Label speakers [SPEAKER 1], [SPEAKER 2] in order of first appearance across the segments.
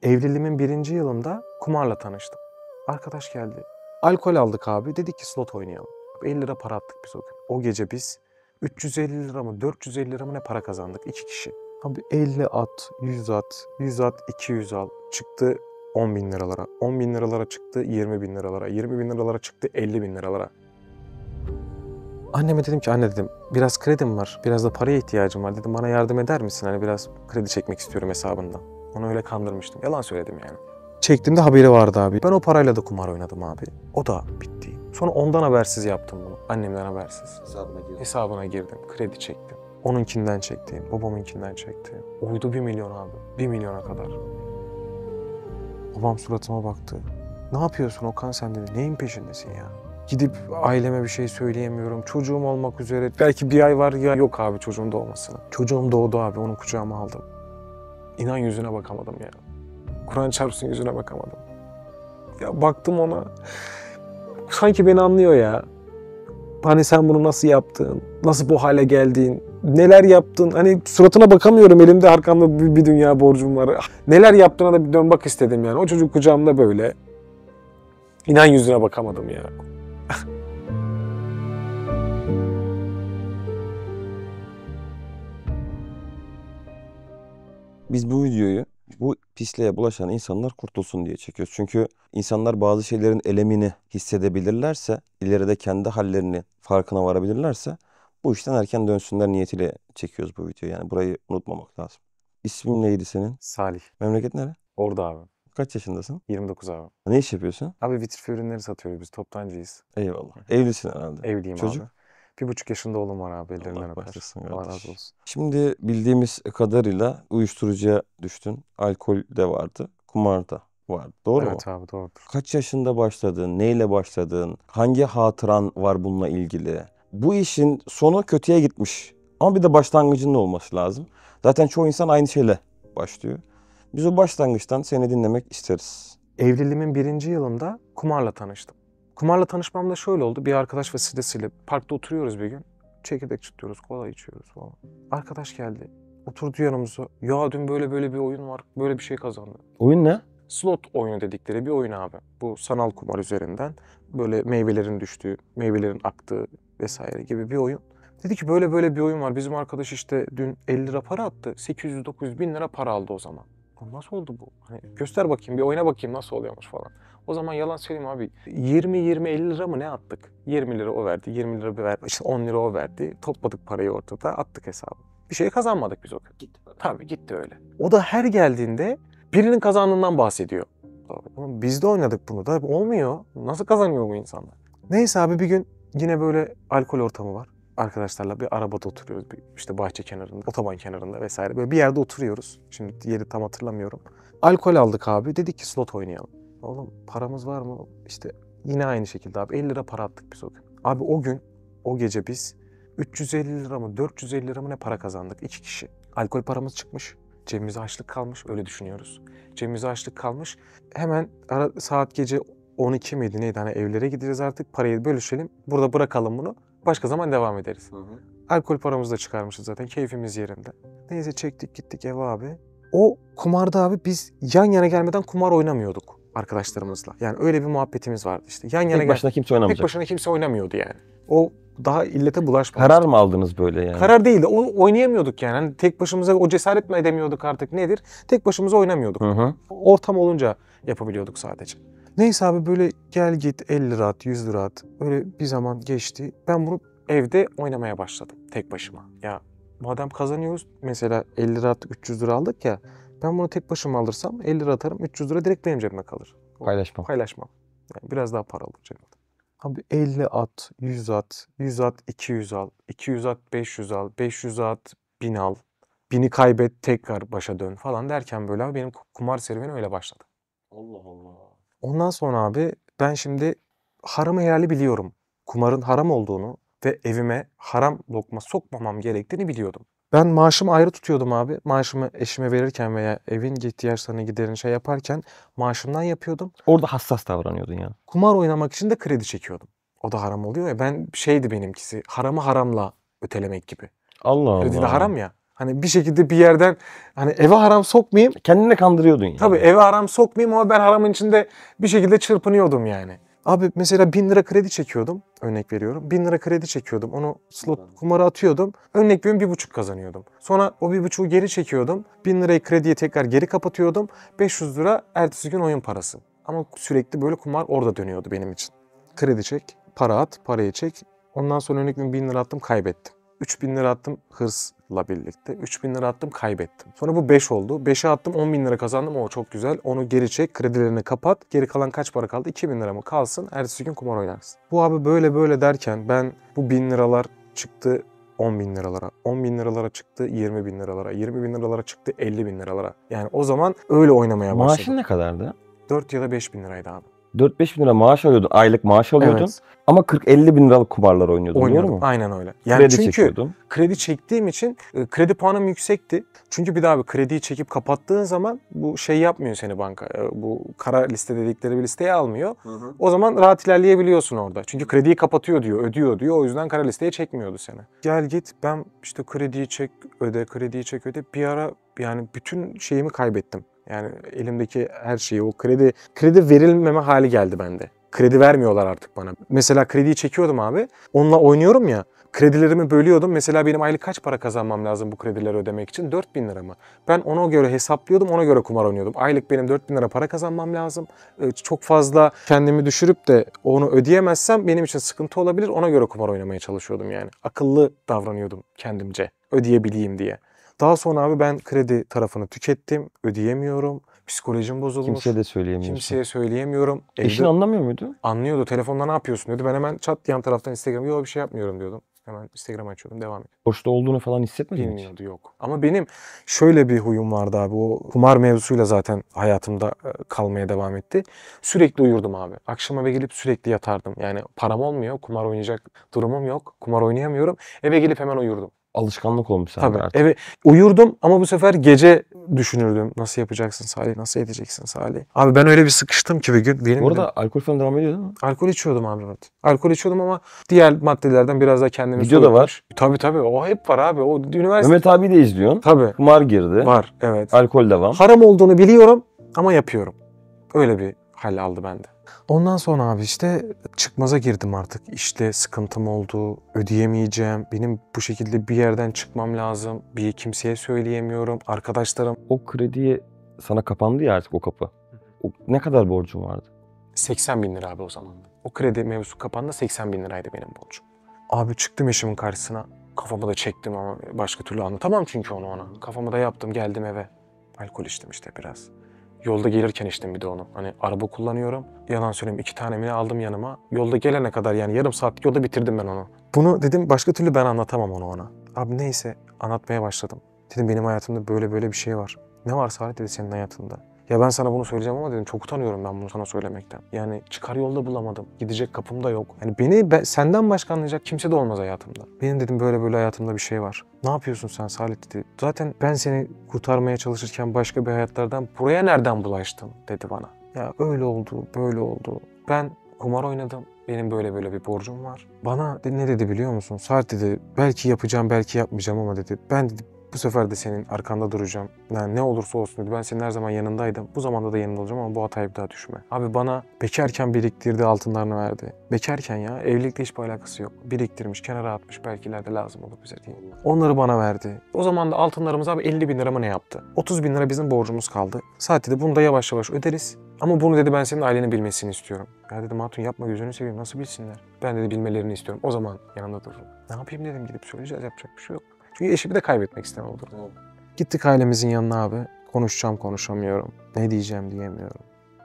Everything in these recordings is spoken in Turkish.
[SPEAKER 1] Evliliğimin 1. yılında kumarla tanıştım. Arkadaş geldi. Alkol aldık abi. Dedi ki slot oynayalım. 50 lira para attık biz o gün. O gece biz 350 lira mı 450 lira mı ne para kazandık 2 kişi. Abi 50 at, 100 at, 100 at, 200 al. Çıktı 10 bin liralara. 10 bin liralara çıktı 20 bin liralara. 20 bin liralara çıktı 50 bin liralara. Anneme dedim ki anne dedim biraz kredim var. Biraz da paraya ihtiyacım var. Dedim bana yardım eder misin? Hani biraz kredi çekmek istiyorum hesabından. Onu öyle kandırmıştım. Yalan söyledim yani. Çektiğimde haberi vardı abi. Ben o parayla da kumar oynadım abi. O da bitti. Sonra ondan habersiz yaptım bunu. Annemden habersiz. Hesabına girdim. Kredi çektim. Onunkinden çektim. Babamınkinden çektim. Oydu 1 milyon abi. 1 milyona kadar. Babam suratıma baktı. Ne yapıyorsun Okan sen dedi. Neyin peşindesin ya? Gidip aileme bir şey söyleyemiyorum. Çocuğum olmak üzere. Belki bir ay var ya yok abi çocuğum doğmasına. Çocuğum doğdu abi. Onu kucağıma aldım. İnan yüzüne bakamadım ya. Kur'an çarpsın yüzüne bakamadım. Ya baktım ona. Sanki beni anlıyor ya. Hani sen bunu nasıl yaptın? Nasıl bu hale geldin? Neler yaptın? Hani suratına bakamıyorum. Elimde arkamda bir dünya borcum var. Neler yaptığına da bir dön bak istedim yani. O çocuk kucağımda böyle. İnan yüzüne bakamadım ya.
[SPEAKER 2] Biz bu videoyu bu pisliğe bulaşan insanlar kurtulsun diye çekiyoruz. Çünkü insanlar bazı şeylerin elemini hissedebilirlerse, ileride kendi hallerini farkına varabilirlerse bu işten erken dönsünler niyetiyle çekiyoruz bu videoyu. Yani burayı unutmamak lazım. İsmin neydi senin?
[SPEAKER 1] Salih.
[SPEAKER 2] Memleket nere?
[SPEAKER 1] Orada abi.
[SPEAKER 2] Kaç yaşındasın?
[SPEAKER 1] 29 abi.
[SPEAKER 2] Ne iş yapıyorsun?
[SPEAKER 1] Abi vitrifü ürünleri satıyoruz biz. Toptancıyız.
[SPEAKER 2] Eyvallah. Evlisin herhalde.
[SPEAKER 1] Evliyim
[SPEAKER 2] Çocuk?
[SPEAKER 1] abi. 1,5 yaşında oğlum var abi. Ellerinden
[SPEAKER 2] Allah
[SPEAKER 1] öper.
[SPEAKER 2] başlasın
[SPEAKER 1] Allah
[SPEAKER 2] kardeş.
[SPEAKER 1] razı olsun.
[SPEAKER 2] Şimdi bildiğimiz kadarıyla uyuşturucuya düştün. Alkol de vardı. Kumar da vardı. Doğru mu?
[SPEAKER 1] Evet abi doğrudur.
[SPEAKER 2] Kaç yaşında başladın? Neyle başladın? Hangi hatıran var bununla ilgili? Bu işin sonu kötüye gitmiş. Ama bir de başlangıcının olması lazım. Zaten çoğu insan aynı şeyle başlıyor. Biz o başlangıçtan seni dinlemek isteriz.
[SPEAKER 1] Evliliğimin 1. yılında kumarla tanıştım. Kumarla tanışmam da şöyle oldu. Bir arkadaş vesilesiyle parkta oturuyoruz bir gün. Çekirdek çıtıyoruz, kola içiyoruz falan. Arkadaş geldi. Oturdu yanımıza. Ya dün böyle bir oyun var. Böyle bir şey kazandı.
[SPEAKER 2] Oyun ne?
[SPEAKER 1] Slot oyunu dedikleri bir oyun abi. Bu sanal kumar üzerinden böyle meyvelerin düştüğü, meyvelerin aktığı vesaire gibi bir oyun. Dedi ki böyle bir oyun var. Bizim arkadaş işte dün 50 lira para attı. 800-900 bin lira para aldı o zaman. Nasıl oldu bu? Hani göster bakayım bir oyuna bakayım nasıl oluyormuş falan. O zaman yalan söyleyeyim abi. 20-50 lira mı ne attık? 20 lira o verdi, 20 lira verdi, işte 10 lira o verdi. Topladık parayı ortada attık hesabı. Bir şey kazanmadık biz o gün. Gitti. Tabii gitti öyle. O da her geldiğinde birinin kazandığından bahsediyor. Oğlum biz de oynadık bunu da olmuyor. Nasıl kazanıyor bu insanlar? Neyse abi bir gün yine böyle alkol ortamı var. Arkadaşlarla bir arabada oturuyoruz. İşte bahçe kenarında, otoban kenarında vesaire. Böyle bir yerde oturuyoruz. Şimdi yeri tam hatırlamıyorum. Alkol aldık abi. Dedik ki slot oynayalım. Oğlum paramız var mı? İşte yine aynı şekilde abi 50 lira para attık biz o gün. Abi o gün, o gece biz 350 lira mı 450 lira mı ne para kazandık 2 kişi. Alkol paramız çıkmış. Cebimize açlık kalmış öyle düşünüyoruz. Cebimize açlık kalmış. Hemen saat gece 12 miydi neydi hani evlere gideceğiz artık parayı bölüşelim. Burada bırakalım bunu. Başka zaman devam ederiz. Alkol paramızı da çıkarmışız zaten keyfimiz yerinde. Neyse çektik gittik eve abi. O kumarda abi biz yan yana gelmeden kumar oynamıyorduk arkadaşlarımızla. Yani öyle bir muhabbetimiz vardı işte. Yan yana
[SPEAKER 2] Tek başına kimse oynamayacak.
[SPEAKER 1] Tek başına kimse oynamıyordu yani. O daha illete bulaşmamıştı.
[SPEAKER 2] Karar mı aldınız böyle yani?
[SPEAKER 1] Karar değildi. Oynayamıyorduk yani. Hani tek başımıza o cesaret mi edemiyorduk artık nedir? Tek başımıza oynamıyorduk.
[SPEAKER 2] Hı.
[SPEAKER 1] Ortam olunca yapabiliyorduk sadece. Neyse abi böyle gel git 50 lira at, 100 lira at. Öyle bir zaman geçti. Ben bunu evde oynamaya başladım tek başıma. Ya madem kazanıyoruz mesela 50 lira attık 300 lira aldık ya. Ben bunu tek başıma alırsam 50 lira atarım 300 lira direkt benim cebime kalır. Paylaşmam. Yani biraz daha para olur cebimde. Abi 50 at, 100 at, 100 at 200 al, 200 at 500 al, 500 at 1000 al. 1000'i kaybet tekrar başa dön falan derken böyle abi benim kumar serüveni öyle başladı.
[SPEAKER 2] Allah Allah.
[SPEAKER 1] Ondan sonra abi ben şimdi haramı helali biliyorum. Kumarın haram olduğunu ve evime haram lokma sokmamam gerektiğini biliyordum. Ben maaşımı ayrı tutuyordum abi. Maaşımı eşime verirken veya evin ihtiyaçlarını giderini şey yaparken maaşımdan yapıyordum.
[SPEAKER 2] Orada hassas davranıyordun yani.
[SPEAKER 1] Kumar oynamak için de kredi çekiyordum. O da haram oluyor ya. Ben şeydi benimkisi haramı haramla ötelemek gibi.
[SPEAKER 2] Allah Allah.
[SPEAKER 1] Kredi de haram ya. Hani bir şekilde bir yerden hani eve haram sokmayayım.
[SPEAKER 2] Kendini kandırıyordun yani.
[SPEAKER 1] Tabii eve haram sokmayayım ama ben haramın içinde bir şekilde çırpınıyordum yani. Abi mesela 1000 lira kredi çekiyordum. Örnek veriyorum. 1000 lira kredi çekiyordum. Onu slot kumara atıyordum. Örnek veriyorum 1,5 kazanıyordum. Sonra o 1,5'u geri çekiyordum. 1000 lirayı krediye tekrar geri kapatıyordum. 500 lira ertesi gün oyun parası. Ama sürekli böyle kumar orada dönüyordu benim için. Kredi çek, para at, parayı çek. Ondan sonra örnek veriyorum 1000 lira attım, kaybettim. 3000 lira attım hırsla birlikte. 3000 lira attım, kaybettim. Sonra bu 5 oldu. 5'e attım, 10.000 lira kazandım. O çok güzel. Onu geri çek, kredilerini kapat. Geri kalan kaç para kaldı? 2000 lira mı kalsın? Ertesi gün kumar oynarsın. Bu abi böyle böyle derken ben bu 1000 liralar çıktı 10.000 liralara. 10.000 liralara çıktı 20.000 liralara. 20.000 liralara çıktı 50.000 liralara. Yani o zaman öyle oynamaya başladım.
[SPEAKER 2] Maaşın ne kadardı?
[SPEAKER 1] 4 ya da 5.000 liraydı abi.
[SPEAKER 2] 4-5 bin lira maaş alıyordun. Aylık maaş alıyordun.
[SPEAKER 1] Evet.
[SPEAKER 2] Ama 40-50 bin liralık kumarlar oynuyordun.
[SPEAKER 1] Oynuyordum.
[SPEAKER 2] Doğru mu?
[SPEAKER 1] Aynen öyle. Yani
[SPEAKER 2] Kredi
[SPEAKER 1] çünkü
[SPEAKER 2] çekiyordun.
[SPEAKER 1] kredi çektiğim için kredi puanım yüksekti. Çünkü bir daha abi krediyi çekip kapattığın zaman bu şey yapmıyor seni banka. Bu kara liste dedikleri bir listeye almıyor. O zaman rahat ilerleyebiliyorsun orada. Çünkü krediyi kapatıyor diyor, ödüyor diyor. O yüzden kara listeye çekmiyordu seni. Gel git ben işte krediyi çek öde, krediyi çek öde. Bir ara yani bütün şeyimi kaybettim. Yani elimdeki her şeyi o kredi verilmeme hali geldi bende. Kredi vermiyorlar artık bana. Mesela krediyi çekiyordum abi. Onunla oynuyorum ya. Kredilerimi bölüyordum. Mesela benim aylık kaç para kazanmam lazım bu kredileri ödemek için? 4.000 lira mı? Ben ona göre hesaplıyordum, ona göre kumar oynuyordum. Aylık benim 4.000 lira para kazanmam lazım. Çok fazla kendimi düşürüp de onu ödeyemezsem benim için sıkıntı olabilir. Ona göre kumar oynamaya çalışıyordum yani. Akıllı davranıyordum kendimce. Ödeyebileyim diye. Daha sonra abi ben kredi tarafını tükettim. Ödeyemiyorum. Psikolojim bozulmuş.
[SPEAKER 2] Kimseye de söyleyemiyorsun.
[SPEAKER 1] Kimseye söyleyemiyorum.
[SPEAKER 2] Eşin anlamıyor muydu?
[SPEAKER 1] Anlıyordu. Telefonda ne yapıyorsun dedi. Ben hemen çat yan taraftan Instagram. Yok bir şey yapmıyorum diyordum. Hemen Instagram açıyordum. Devam et.
[SPEAKER 2] Boşta olduğunu falan hissetmedin mi hiç?
[SPEAKER 1] Bilmiyordu yok. Ama benim şöyle bir huyum vardı abi. O kumar mevzusuyla zaten hayatımda kalmaya devam etti. Sürekli uyurdum abi. Akşam eve gelip sürekli yatardım. Yani param olmuyor. Kumar oynayacak durumum yok. Kumar oynayamıyorum. Eve gelip hemen uyurdum.
[SPEAKER 2] Alışkanlık olmuş sende
[SPEAKER 1] Tabii.
[SPEAKER 2] artık.
[SPEAKER 1] Eve uyurdum ama bu sefer gece düşünürdüm. Nasıl yapacaksın Salih? Nasıl edeceksin Salih? Abi ben öyle bir sıkıştım ki bir gün. Benim
[SPEAKER 2] Bu
[SPEAKER 1] de
[SPEAKER 2] arada alkol falan devam ediyor değil mi?
[SPEAKER 1] alkol içiyordum abi evet. Alkol içiyordum ama diğer maddelerden biraz daha kendimi
[SPEAKER 2] Video da
[SPEAKER 1] soyutmuş.
[SPEAKER 2] var.
[SPEAKER 1] Tabii o hep var abi. O üniversite.
[SPEAKER 2] Mehmet abi de izliyorsun.
[SPEAKER 1] Tabii.
[SPEAKER 2] Kumar girdi.
[SPEAKER 1] Var evet.
[SPEAKER 2] Alkol devam.
[SPEAKER 1] Haram olduğunu biliyorum ama yapıyorum. Öyle bir hal aldı bende. Ondan sonra abi işte çıkmaza girdim artık. İşte sıkıntım oldu. Ödeyemeyeceğim. Benim bu şekilde bir yerden çıkmam lazım. Bir kimseye söyleyemiyorum. Arkadaşlarım
[SPEAKER 2] O krediye sana kapandı ya artık o kapı. Ne kadar borcun vardı?
[SPEAKER 1] 80.000 lira abi o zaman. O kredi mevzusu kapandı 80.000 liraydı benim borcum. Abi çıktım eşimin karşısına. Kafamı da çektim ama başka türlü anlatamam çünkü onu ona. Kafamı da yaptım geldim eve. Alkol içtim işte biraz. Yolda gelirken içtim bir de onu. Hani araba kullanıyorum. Yalan söyleyeyim 2 tane mi aldım yanıma. Yolda gelene kadar yani yarım saat yolda bitirdim ben onu. Bunu dedim başka türlü ben anlatamam onu ona. Abi neyse anlatmaya başladım. Dedim benim hayatımda böyle böyle bir şey var. Ne var Salih dedi senin hayatında. Ya ben sana bunu söyleyeceğim ama dedim çok utanıyorum ben bunu sana söylemekten. Yani çıkar yolda bulamadım. Gidecek kapım da yok. Yani senden başka anlayacak kimse de olmaz hayatımda. Benim dedim böyle böyle hayatımda bir şey var. Ne yapıyorsun sen Salih dedi. Zaten ben seni kurtarmaya çalışırken başka bir hayatlardan buraya nereden bulaştın dedi bana. Ya öyle oldu, böyle oldu. Ben kumar oynadım. Benim böyle böyle bir borcum var. Bana ne dedi biliyor musun? Salih dedi belki yapacağım belki yapmayacağım ama dedi ben dedi bu sefer de senin arkanda duracağım. Yani ne olursa olsun dedi. Ben senin her zaman yanındaydım. Bu zamanda da yanında olacağım ama bu hataya bir daha düşme. Abi bana bekarken biriktirdiği altınlarını verdi. Bekarken ya evlilikle hiçbir alakası yok. Biriktirmiş, kenara atmış. Belki ileride lazım olur bize diye. Onları bana verdi. O zaman da altınlarımız abi 50.000 lira mı ne yaptı? 30.000 lira bizim borcumuz kaldı. Saat dedi bunu da yavaş yavaş öderiz. Ama bunu dedi ben senin ailenin bilmesini istiyorum. Ya dedim hatun yapma gözünü seveyim nasıl bilsinler? Ben dedi bilmelerini istiyorum. O zaman yanında dururum. Ne yapayım dedim gidip söyleyeceğiz yapacak bir şey yok. Çünkü eşimi de kaybetmek istemem olur. Gittik ailemizin yanına abi. Konuşacağım konuşamıyorum. Ne diyeceğim diyemiyorum.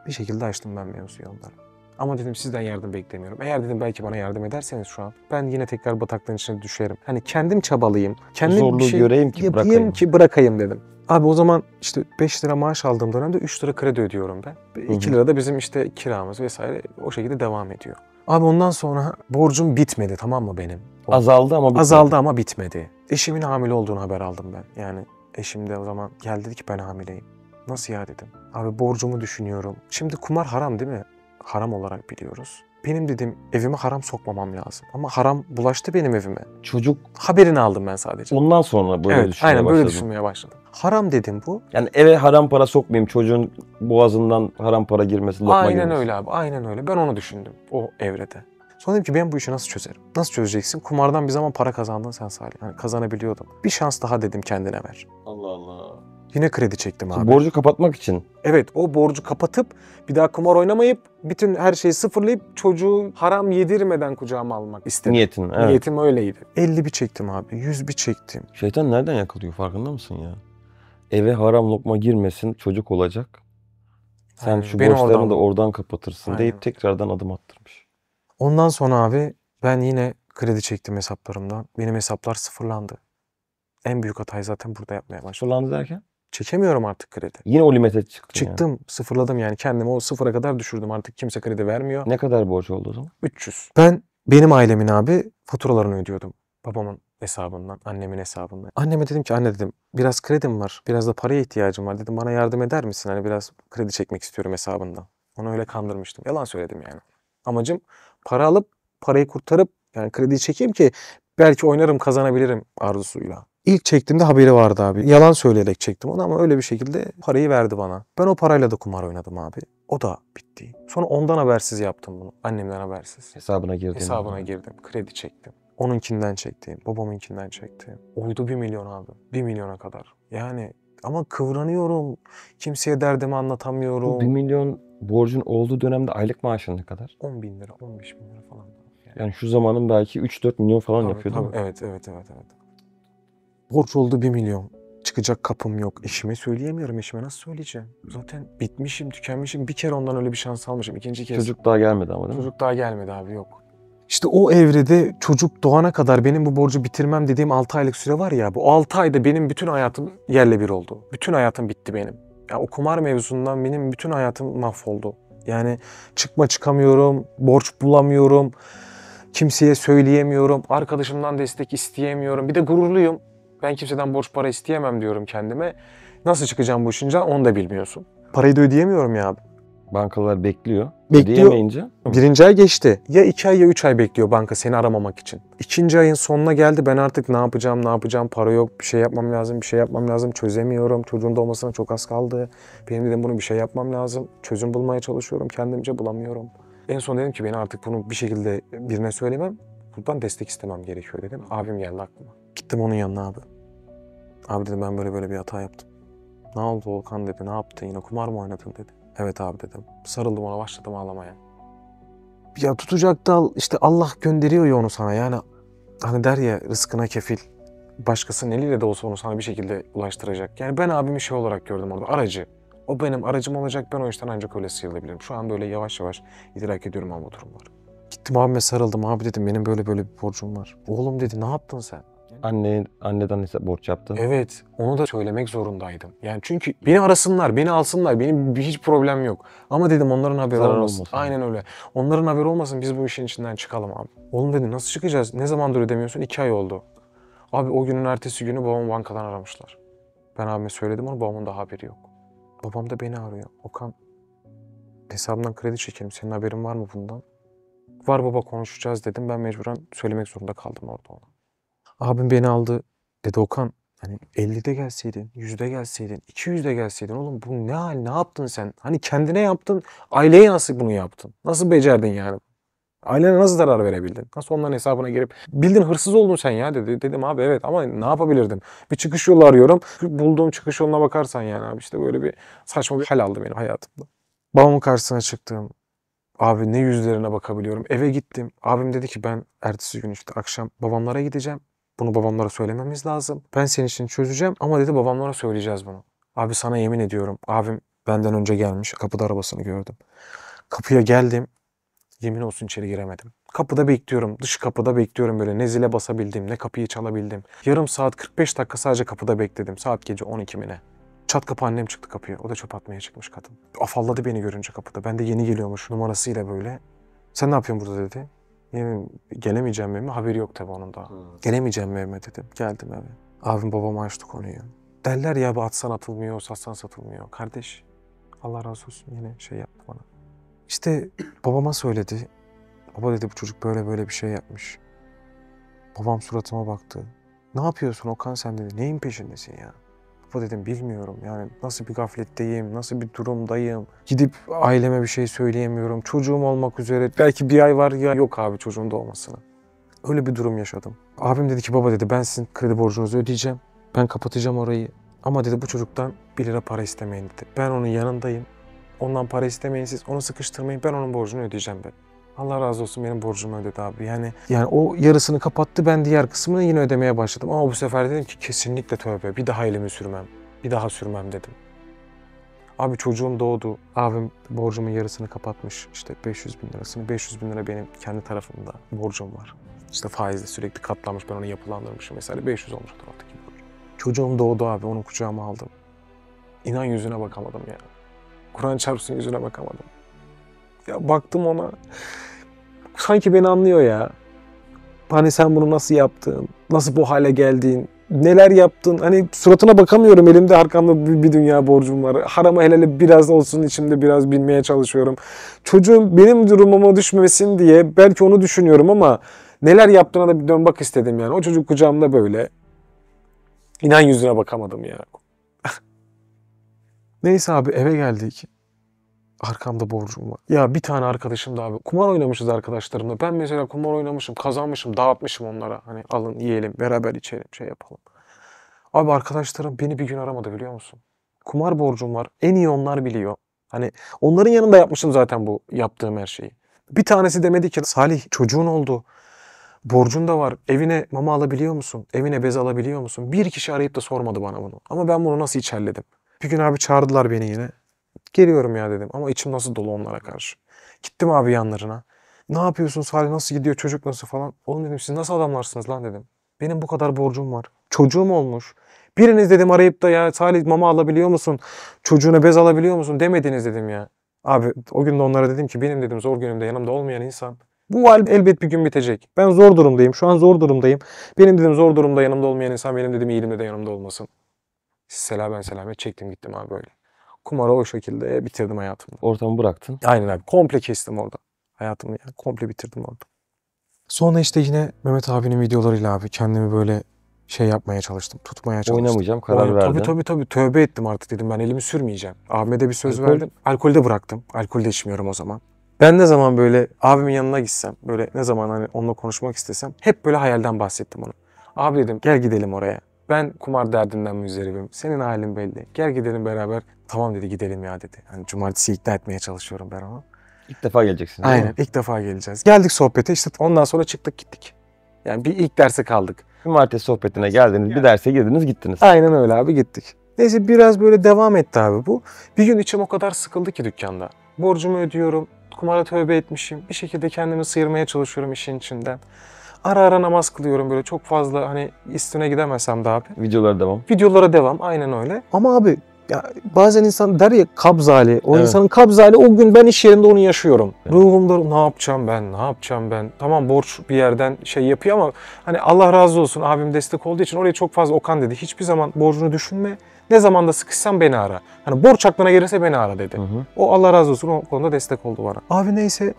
[SPEAKER 1] Bir şekilde açtım ben mevzuyu onlara. Ama dedim sizden yardım beklemiyorum. Eğer dedim belki bana yardım ederseniz şu an ben yine tekrar bataklığın içine düşerim. Hani kendim çabalayayım. Kendim
[SPEAKER 2] Zorluğu
[SPEAKER 1] bir şey
[SPEAKER 2] göreyim ki
[SPEAKER 1] yapayım
[SPEAKER 2] bırakayım.
[SPEAKER 1] ki bırakayım dedim. Abi o zaman işte 5 lira maaş aldığım dönemde 3 lira kredi ödüyorum ben. 2 lira da bizim işte kiramız vesaire o şekilde devam ediyor. Abi ondan sonra borcum bitmedi tamam mı benim?
[SPEAKER 2] Azaldı ama bitmedi.
[SPEAKER 1] Azaldı ama bitmedi. Eşimin hamile olduğunu haber aldım ben. Yani eşim de o zaman geldi dedi ki ben hamileyim. Nasıl ya dedim. Abi borcumu düşünüyorum. Şimdi kumar haram değil mi? Haram olarak biliyoruz. Benim dedim evime haram sokmamam lazım. Ama haram bulaştı benim evime.
[SPEAKER 2] Çocuk
[SPEAKER 1] Haberini aldım ben sadece.
[SPEAKER 2] ondan sonra böyle
[SPEAKER 1] Evet,
[SPEAKER 2] düşünmeye
[SPEAKER 1] aynen
[SPEAKER 2] başladım.
[SPEAKER 1] böyle düşünmeye başladım. Haram dedim bu.
[SPEAKER 2] Yani eve haram para sokmayayım, çocuğun boğazından haram para girmesi, lokma
[SPEAKER 1] Aynen
[SPEAKER 2] girmesi.
[SPEAKER 1] öyle abi, aynen öyle. Ben onu düşündüm o evrede. Sonra dedim ki ben bu işi nasıl çözerim? Nasıl çözeceksin? Kumardan bir zaman para kazandın sen Salih. Yani kazanabiliyordun. Bir şans daha dedim kendine ver.
[SPEAKER 2] Allah Allah.
[SPEAKER 1] Yine kredi çektim abi.
[SPEAKER 2] Borcu kapatmak için.
[SPEAKER 1] Evet, o borcu kapatıp bir daha kumar oynamayıp bütün her şeyi sıfırlayıp çocuğu haram yedirmeden kucağıma almak istedim.
[SPEAKER 2] Niyetin. Evet.
[SPEAKER 1] Niyetim öyleydi. 50 bir çektim abi, 100 bir çektim.
[SPEAKER 2] Şeytan nereden yakalıyor farkında mısın ya? Eve haram lokma girmesin, çocuk olacak. Sen
[SPEAKER 1] Aynen,
[SPEAKER 2] şu
[SPEAKER 1] beni
[SPEAKER 2] borçlarını
[SPEAKER 1] oradan
[SPEAKER 2] da
[SPEAKER 1] vur.
[SPEAKER 2] oradan kapatırsın
[SPEAKER 1] Aynen.
[SPEAKER 2] deyip tekrardan adım attırmış.
[SPEAKER 1] Ondan sonra abi ben yine kredi çektim hesaplarımdan. Benim hesaplar sıfırlandı. En büyük hatayı zaten burada yapmaya başladım.
[SPEAKER 2] Sıfırlandı derken?
[SPEAKER 1] Çekemiyorum artık kredi.
[SPEAKER 2] Yine o limite çıktın
[SPEAKER 1] Çıktım, sıfırladım yani kendimi o sıfıra kadar düşürdüm. Artık kimse kredi vermiyor.
[SPEAKER 2] yani. Ne kadar borç oldu o zaman?
[SPEAKER 1] 300. Benim ailemin abi faturalarını ödüyordum. Babamın hesabından, annemin hesabından. Anneme dedim ki anne dedim biraz kredim var. Biraz da paraya ihtiyacım var dedim. Bana yardım eder misin? Hani biraz kredi çekmek istiyorum hesabından. Onu öyle kandırmıştım. Yalan söyledim yani. Amacım para alıp parayı kurtarıp yani krediyi çekeyim ki belki oynarım kazanabilirim arzusuyla. İlk çektiğimde haberi vardı abi. Yalan söyleyerek çektim onu ama öyle bir şekilde parayı verdi bana. Ben o parayla da kumar oynadım abi. O da bitti. Sonra ondan habersiz yaptım bunu. Annemden habersiz.
[SPEAKER 2] Hesabına girdiğin
[SPEAKER 1] Hesabına
[SPEAKER 2] zaman.
[SPEAKER 1] girdim. Kredi çektim. Onunkinden çektim. Babamınkinden çektim. Oydu 1 milyon abi. 1 milyona kadar. Yani ama kıvranıyorum. Kimseye derdimi anlatamıyorum.
[SPEAKER 2] Bu 1 milyon borcun olduğu dönemde aylık maaşın ne kadar?
[SPEAKER 1] 10 bin lira, 15 bin lira falan.
[SPEAKER 2] Yani şu zamanın belki 3-4 milyon falan
[SPEAKER 1] Tabii,
[SPEAKER 2] yapıyor değil mi?
[SPEAKER 1] evet. Borç oldu 1 milyon. Çıkacak kapım yok. Eşime söyleyemiyorum. Eşime nasıl söyleyeceğim? Zaten bitmişim, tükenmişim. Bir kere ondan öyle bir şans almışım. İkinci kez.
[SPEAKER 2] Çocuk daha gelmedi ama değil mi?
[SPEAKER 1] Çocuk daha gelmedi abi yok. İşte o evrede çocuk doğana kadar benim bu borcu bitirmem dediğim 6 aylık süre var ya. Bu 6 ayda benim bütün hayatım yerle bir oldu. Bütün hayatım bitti benim. Ya o kumar mevzusundan benim bütün hayatım mahvoldu. Yani çıkamıyorum, borç bulamıyorum. Kimseye söyleyemiyorum. Arkadaşımdan destek isteyemiyorum. Bir de gururluyum. Ben kimseden borç para isteyemem diyorum kendime. Nasıl çıkacağım bu işin içinden onu da bilmiyorsun. Parayı da ödeyemiyorum ya abi.
[SPEAKER 2] Bankalar bekliyor.
[SPEAKER 1] Bekliyor.
[SPEAKER 2] Ödeyemeyince
[SPEAKER 1] Birinci ay geçti. Ya 2 ay ya 3 ay bekliyor banka seni aramamak için. İkinci ayın sonuna geldi. Ben artık ne yapacağım? Para yok. Bir şey yapmam lazım. Çözemiyorum. Çocuğun doğmasına çok az kaldı. Benim dedim bunu bir şey yapmam lazım. Çözüm bulmaya çalışıyorum. Kendimce bulamıyorum. En son dedim ki ben artık bunu bir şekilde birine söylemem. Buradan destek istemem gerekiyor dedim. Abim geldi aklıma. Gittim onun yanına abi. Abi dedim ben böyle bir hata yaptım. Ne oldu Volkan dedi. Ne yaptın yine kumar mı oynadın dedi. Evet abi dedim. Sarıldım ona başladım ağlamaya. Ya tutacak dal işte Allah gönderiyor ya onu sana yani hani der ya rızkına kefil. Başkasının eliyle de olsa onu sana bir şekilde ulaştıracak. Yani ben abimi şey olarak gördüm orada aracı. O benim aracım olacak ben o işten ancak öyle sıyrılabilirim. Şu an böyle yavaş yavaş idrak ediyorum ama bu durumları. Gittim abime sarıldım abi dedim benim böyle bir borcum var. Oğlum dedi ne yaptın sen?
[SPEAKER 2] anneden hesap borç yaptın.
[SPEAKER 1] Evet, onu da söylemek zorundaydım. Yani çünkü beni arasınlar, beni alsınlar, benim hiç problem yok. Ama dedim onların haberi
[SPEAKER 2] Zarar
[SPEAKER 1] olmasın.
[SPEAKER 2] olmasın.
[SPEAKER 1] Aynen öyle. Onların haberi olmasın, biz bu işin içinden çıkalım abi. Oğlum dedim nasıl çıkacağız? Ne zamandır ödemiyorsun? 2 ay oldu. Abi o günün ertesi günü babamı bankadan aramışlar. Ben abime söyledim onu, babamın da haberi yok. Babam da beni arıyor. Okan, hesabından kredi çekelim. Senin haberin var mı bundan? Var baba konuşacağız dedim. Ben mecburen söylemek zorunda kaldım orada ona. Abim beni aldı. Dedi Okan hani 50'de gelseydin, 100'de gelseydin, 200'de gelseydin oğlum bu ne hal, ne yaptın sen? Hani kendine yaptın, aileye nasıl bunu yaptın? Nasıl becerdin yani? Ailene nasıl zarar verebildin? Nasıl onların hesabına girip bildin hırsız oldun sen ya dedi. Dedim abi evet ama ne yapabilirdim? Bir çıkış yolu arıyorum. Bulduğum çıkış yoluna bakarsan yani abi işte böyle bir saçma bir hal aldı benim hayatımda. Babamın karşısına çıktım. Abi ne yüzlerine bakabiliyorum. Eve gittim. Abim dedi ki ben ertesi gün işte akşam babamlara gideceğim. Bunu babamlara söylememiz lazım. Ben senin için çözeceğim ama dedi babamlara söyleyeceğiz bunu. Abi sana yemin ediyorum. Abim benden önce gelmiş. Kapıda arabasını gördüm. Kapıya geldim. Yemin olsun içeri giremedim. Kapıda bekliyorum. Dış kapıda bekliyorum böyle. Ne zile basabildim ne kapıyı çalabildim. Yarım saat 45 dakika sadece kapıda bekledim. Saat gece 12 mi ne? Çat kapı annem çıktı kapıya. O da çöp atmaya çıkmış kadın. Afalladı beni görünce kapıda. Ben de yeni geliyormuş numarasıyla böyle. Sen ne yapıyorsun burada dedi. Gelemeyeceğim evime. Haberi yok tabii onun da. Gelemeyeceğim evime dedim. Geldim eve. Abim babama açtı konuyu. Derler ya bu atsan atılmıyor, satsan satılmıyor. Kardeş Allah razı olsun yine şey yaptı bana. İşte babama söyledi. Baba dedi bu çocuk böyle böyle bir şey yapmış. Babam suratıma baktı. Ne yapıyorsun Okan sen dedi. Neyin peşindesin ya? Baba dedim bilmiyorum yani nasıl bir gafletteyim, nasıl bir durumdayım. Gidip aileme bir şey söyleyemiyorum. Çocuğum olmak üzere belki bir ay var ya yok abi çocuğun doğmasına. Öyle bir durum yaşadım. Abim dedi ki baba dedi ben sizin kredi borcunuzu ödeyeceğim. Ben kapatacağım orayı. Ama dedi bu çocuktan 1 lira para istemeyin dedi. Ben onun yanındayım. Ondan para istemeyin siz. Onu sıkıştırmayın. Ben onun borcunu ödeyeceğim ben. Allah razı olsun benim borcumu ödedi abi. Yani o yarısını kapattı. Ben diğer kısmını yine ödemeye başladım. Ama bu sefer dedim ki kesinlikle tövbe. Bir daha elimi sürmem. Bir daha sürmem dedim. Abi çocuğum doğdu. Abim borcumun yarısını kapatmış. İşte 500 bin lirasını. 500 bin lira benim kendi tarafımda borcum var. İşte faizle sürekli katlanmış. Ben onu yapılandırmışım. Mesela 500 olmuş o taraftaki borç. Çocuğum doğdu abi. Onu kucağıma aldım. İnan yüzüne bakamadım ya. Kur'an çarpsın yüzüne bakamadım. Ya baktım ona. Sanki beni anlıyor ya. Hani sen bunu nasıl yaptın? Nasıl bu hale geldin? Neler yaptın? Hani suratına bakamıyorum. Elimde arkamda bir dünya borcum var. Harama helali biraz olsun içimde biraz bilmeye çalışıyorum. Çocuğum benim durumuma düşmesin diye belki onu düşünüyorum ama neler yaptığına da bir dön bak istedim yani. O çocuk kucağımda böyle. İnan yüzüne bakamadım ya. Neyse abi eve geldik. Arkamda borcum var. Ya bir tane arkadaşım da abi kumar oynamışız arkadaşlarımla. Ben mesela kumar oynamışım, kazanmışım, dağıtmışım onlara. Hani alın yiyelim, beraber içelim, şey yapalım. Abi arkadaşlarım beni bir gün aramadı biliyor musun? Kumar borcum var. En iyi onlar biliyor. Hani onların yanında yapmışım zaten bu yaptığım her şeyi. Bir tanesi demedi ki Salih çocuğun oldu. Borcun da var. Evine mama alabiliyor musun? Evine bez alabiliyor musun? Bir kişi arayıp da sormadı bana bunu. Ama ben bunu nasıl içerledim? Bir gün abi çağırdılar beni yine. Geliyorum ya dedim ama içim nasıl dolu onlara karşı. Gittim abi yanlarına. Ne yapıyorsun Salih nasıl gidiyor çocuk nasıl falan. Oğlum dedim siz nasıl adamlarsınız lan dedim. Benim bu kadar borcum var. Çocuğum olmuş. Biriniz dedim arayıp da ya Salih mama alabiliyor musun? Çocuğuna bez alabiliyor musun demediniz dedim ya. Abi o gün de onlara dedim ki benim dedim zor günümde yanımda olmayan insan. Bu hal elbet bir gün bitecek. Ben zor durumdayım. Şu an zor durumdayım. Benim dedim zor durumda yanımda olmayan insan benim dedim iyiliğimde de yanımda olmasın. Siz selamen selamet çektim gittim abi böyle. Kumarı o şekilde bitirdim hayatımda.
[SPEAKER 2] Ortamı bıraktın.
[SPEAKER 1] Aynen abi. Komple kestim orada. Hayatımı yani komple bitirdim orada. Sonra işte yine Mehmet abinin videolarıyla abi kendimi böyle şey yapmaya çalıştım. Tutmaya çalıştım.
[SPEAKER 2] Oynamayacağım karar verdin.
[SPEAKER 1] Tabii tövbe ettim artık dedim. Ben elimi sürmeyeceğim. Abime de bir söz
[SPEAKER 2] Alkol?
[SPEAKER 1] verdim. Alkolü de bıraktım. Alkol de içmiyorum o zaman. Ben ne zaman böyle abimin yanına gitsem, böyle ne zaman hani onunla konuşmak istesem hep böyle hayalden bahsettim onu. Abi dedim gel gidelim oraya. Ben kumar derdinden müzdaribim. Senin halin belli. Gel gidelim beraber. Tamam dedi gidelim ya dedi. Hani cumartesi ikna etmeye çalışıyorum ben onu.
[SPEAKER 2] İlk defa geleceksin. Değil
[SPEAKER 1] Aynen
[SPEAKER 2] mi?
[SPEAKER 1] ilk defa geleceğiz. Geldik sohbete işte ondan sonra çıktık gittik. Yani bir ilk derse kaldık.
[SPEAKER 2] Cumartesi sohbetine geldiniz, bir derse girdiniz, gittiniz.
[SPEAKER 1] Aynen öyle abi gittik. Neyse biraz böyle devam etti abi bu. Bir gün içim o kadar sıkıldı ki dükkanda. Borcumu ödüyorum. Kumara tövbe etmişim. Bir şekilde kendimi sıyırmaya çalışıyorum işin içinden. Ara ara namaz kılıyorum böyle çok fazla hani üstüne gidemesem de abi.
[SPEAKER 2] Videolar devam.
[SPEAKER 1] Videolara devam aynen öyle. Ama abi ya bazen insan der ya kabz hali. O
[SPEAKER 2] Evet.
[SPEAKER 1] insanın kabz hali o gün ben iş yerinde onu yaşıyorum. Evet. Ruhumda ne yapacağım ben? Tamam borç bir yerden şey yapıyor ama hani Allah razı olsun abim destek olduğu için oraya çok fazla Okan dedi. Hiçbir zaman borcunu düşünme. Ne zaman da sıkışsan beni ara. Hani borç aklına gelirse beni ara dedi.
[SPEAKER 2] Hı.
[SPEAKER 1] O Allah razı olsun o konuda destek oldu bana. Abi neyse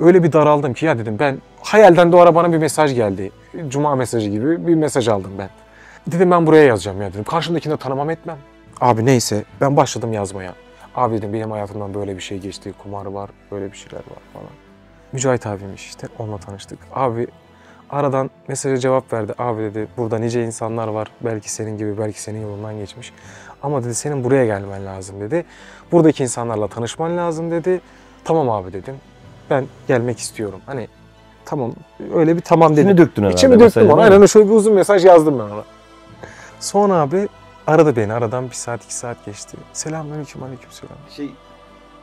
[SPEAKER 1] öyle bir daraldım ki ya dedim ben hayalden de o ara bana bir mesaj geldi. Cuma mesajı gibi bir mesaj aldım ben. Dedim ben buraya yazacağım ya dedim. Karşımdakini de tanımam etmem. Abi neyse ben başladım yazmaya. Abi dedim benim hayatımdan böyle bir şey geçti. Kumar var, böyle bir şeyler var falan. Mücahit abiymiş işte onunla tanıştık. Abi aradan mesaja cevap verdi. Abi dedi burada nice insanlar var. Belki senin gibi belki senin yolundan geçmiş. Ama dedi senin buraya gelmen lazım dedi. Buradaki insanlarla tanışman lazım dedi. Tamam abi dedim. Ben gelmek istiyorum. Hani tamam öyle bir tamam dedim.
[SPEAKER 2] İçini döktün herhalde.
[SPEAKER 1] İçimi döktüm
[SPEAKER 2] mesajı,
[SPEAKER 1] ona.
[SPEAKER 2] değil mi?
[SPEAKER 1] Aynen şöyle bir uzun mesaj yazdım ben ona. Sonra abi aradı beni. Aradan 1 saat 2 saat geçti. Selamünaleyküm aleykümselam.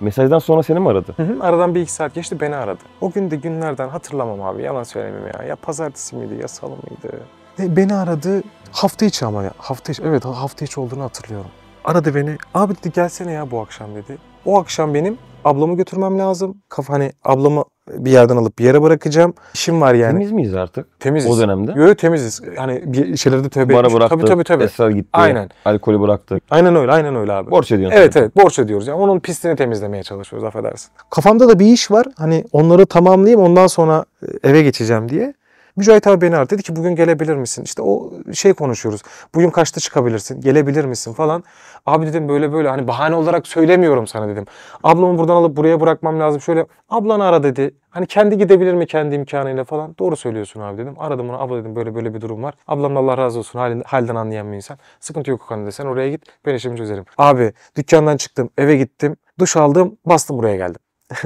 [SPEAKER 2] Mesajdan sonra seni mi aradı?
[SPEAKER 1] Aradan 1-2 saat geçti beni aradı. O gün de günlerden hatırlamam abi yalan söylemeyeyim ya. Ya pazartesi miydi ya salı mıydı? Beni aradı hafta içi ama ya. Hafta içi evet hafta içi olduğunu hatırlıyorum. Aradı beni. Abi dedi gelsene ya bu akşam dedi. O akşam benim ablamı götürmem lazım. Hani ablamı bir yerden alıp bir yere bırakacağım. İşim var yani.
[SPEAKER 2] Temiz miyiz artık?
[SPEAKER 1] Temiziz.
[SPEAKER 2] O dönemde.
[SPEAKER 1] Yok, temiziz. Hani bir şeylerde tövbe
[SPEAKER 2] Bara
[SPEAKER 1] etmiş.
[SPEAKER 2] bıraktık.
[SPEAKER 1] Tabii.
[SPEAKER 2] Esrar gitti.
[SPEAKER 1] Aynen.
[SPEAKER 2] Alkolü bıraktık.
[SPEAKER 1] Aynen öyle abi.
[SPEAKER 2] Borç ediyorsun.
[SPEAKER 1] Evet, borç ediyoruz. Yani onun pisliğini temizlemeye çalışıyoruz, affedersin. Kafamda da bir iş var. Hani onları tamamlayayım, ondan sonra eve geçeceğim diye. Mücahit abi beni aradı. Dedi ki bugün gelebilir misin? İşte o konuşuyoruz. Bugün kaçta çıkabilirsin? Gelebilir misin falan. Abi dedim böyle hani bahane olarak söylemiyorum sana dedim. Ablamı buradan alıp buraya bırakmam lazım. Şöyle ablanı ara dedi. Hani kendi gidebilir mi kendi imkanıyla falan. Doğru söylüyorsun abi dedim. Aradım onu, abla dedim böyle bir durum var. Ablam Allah razı olsun, halden anlayan bir insan. Sıkıntı yok Okan dedi. Sen oraya git, ben işimi çözerim. Abi dükkandan çıktım, eve gittim. Duş aldım, bastım buraya geldim.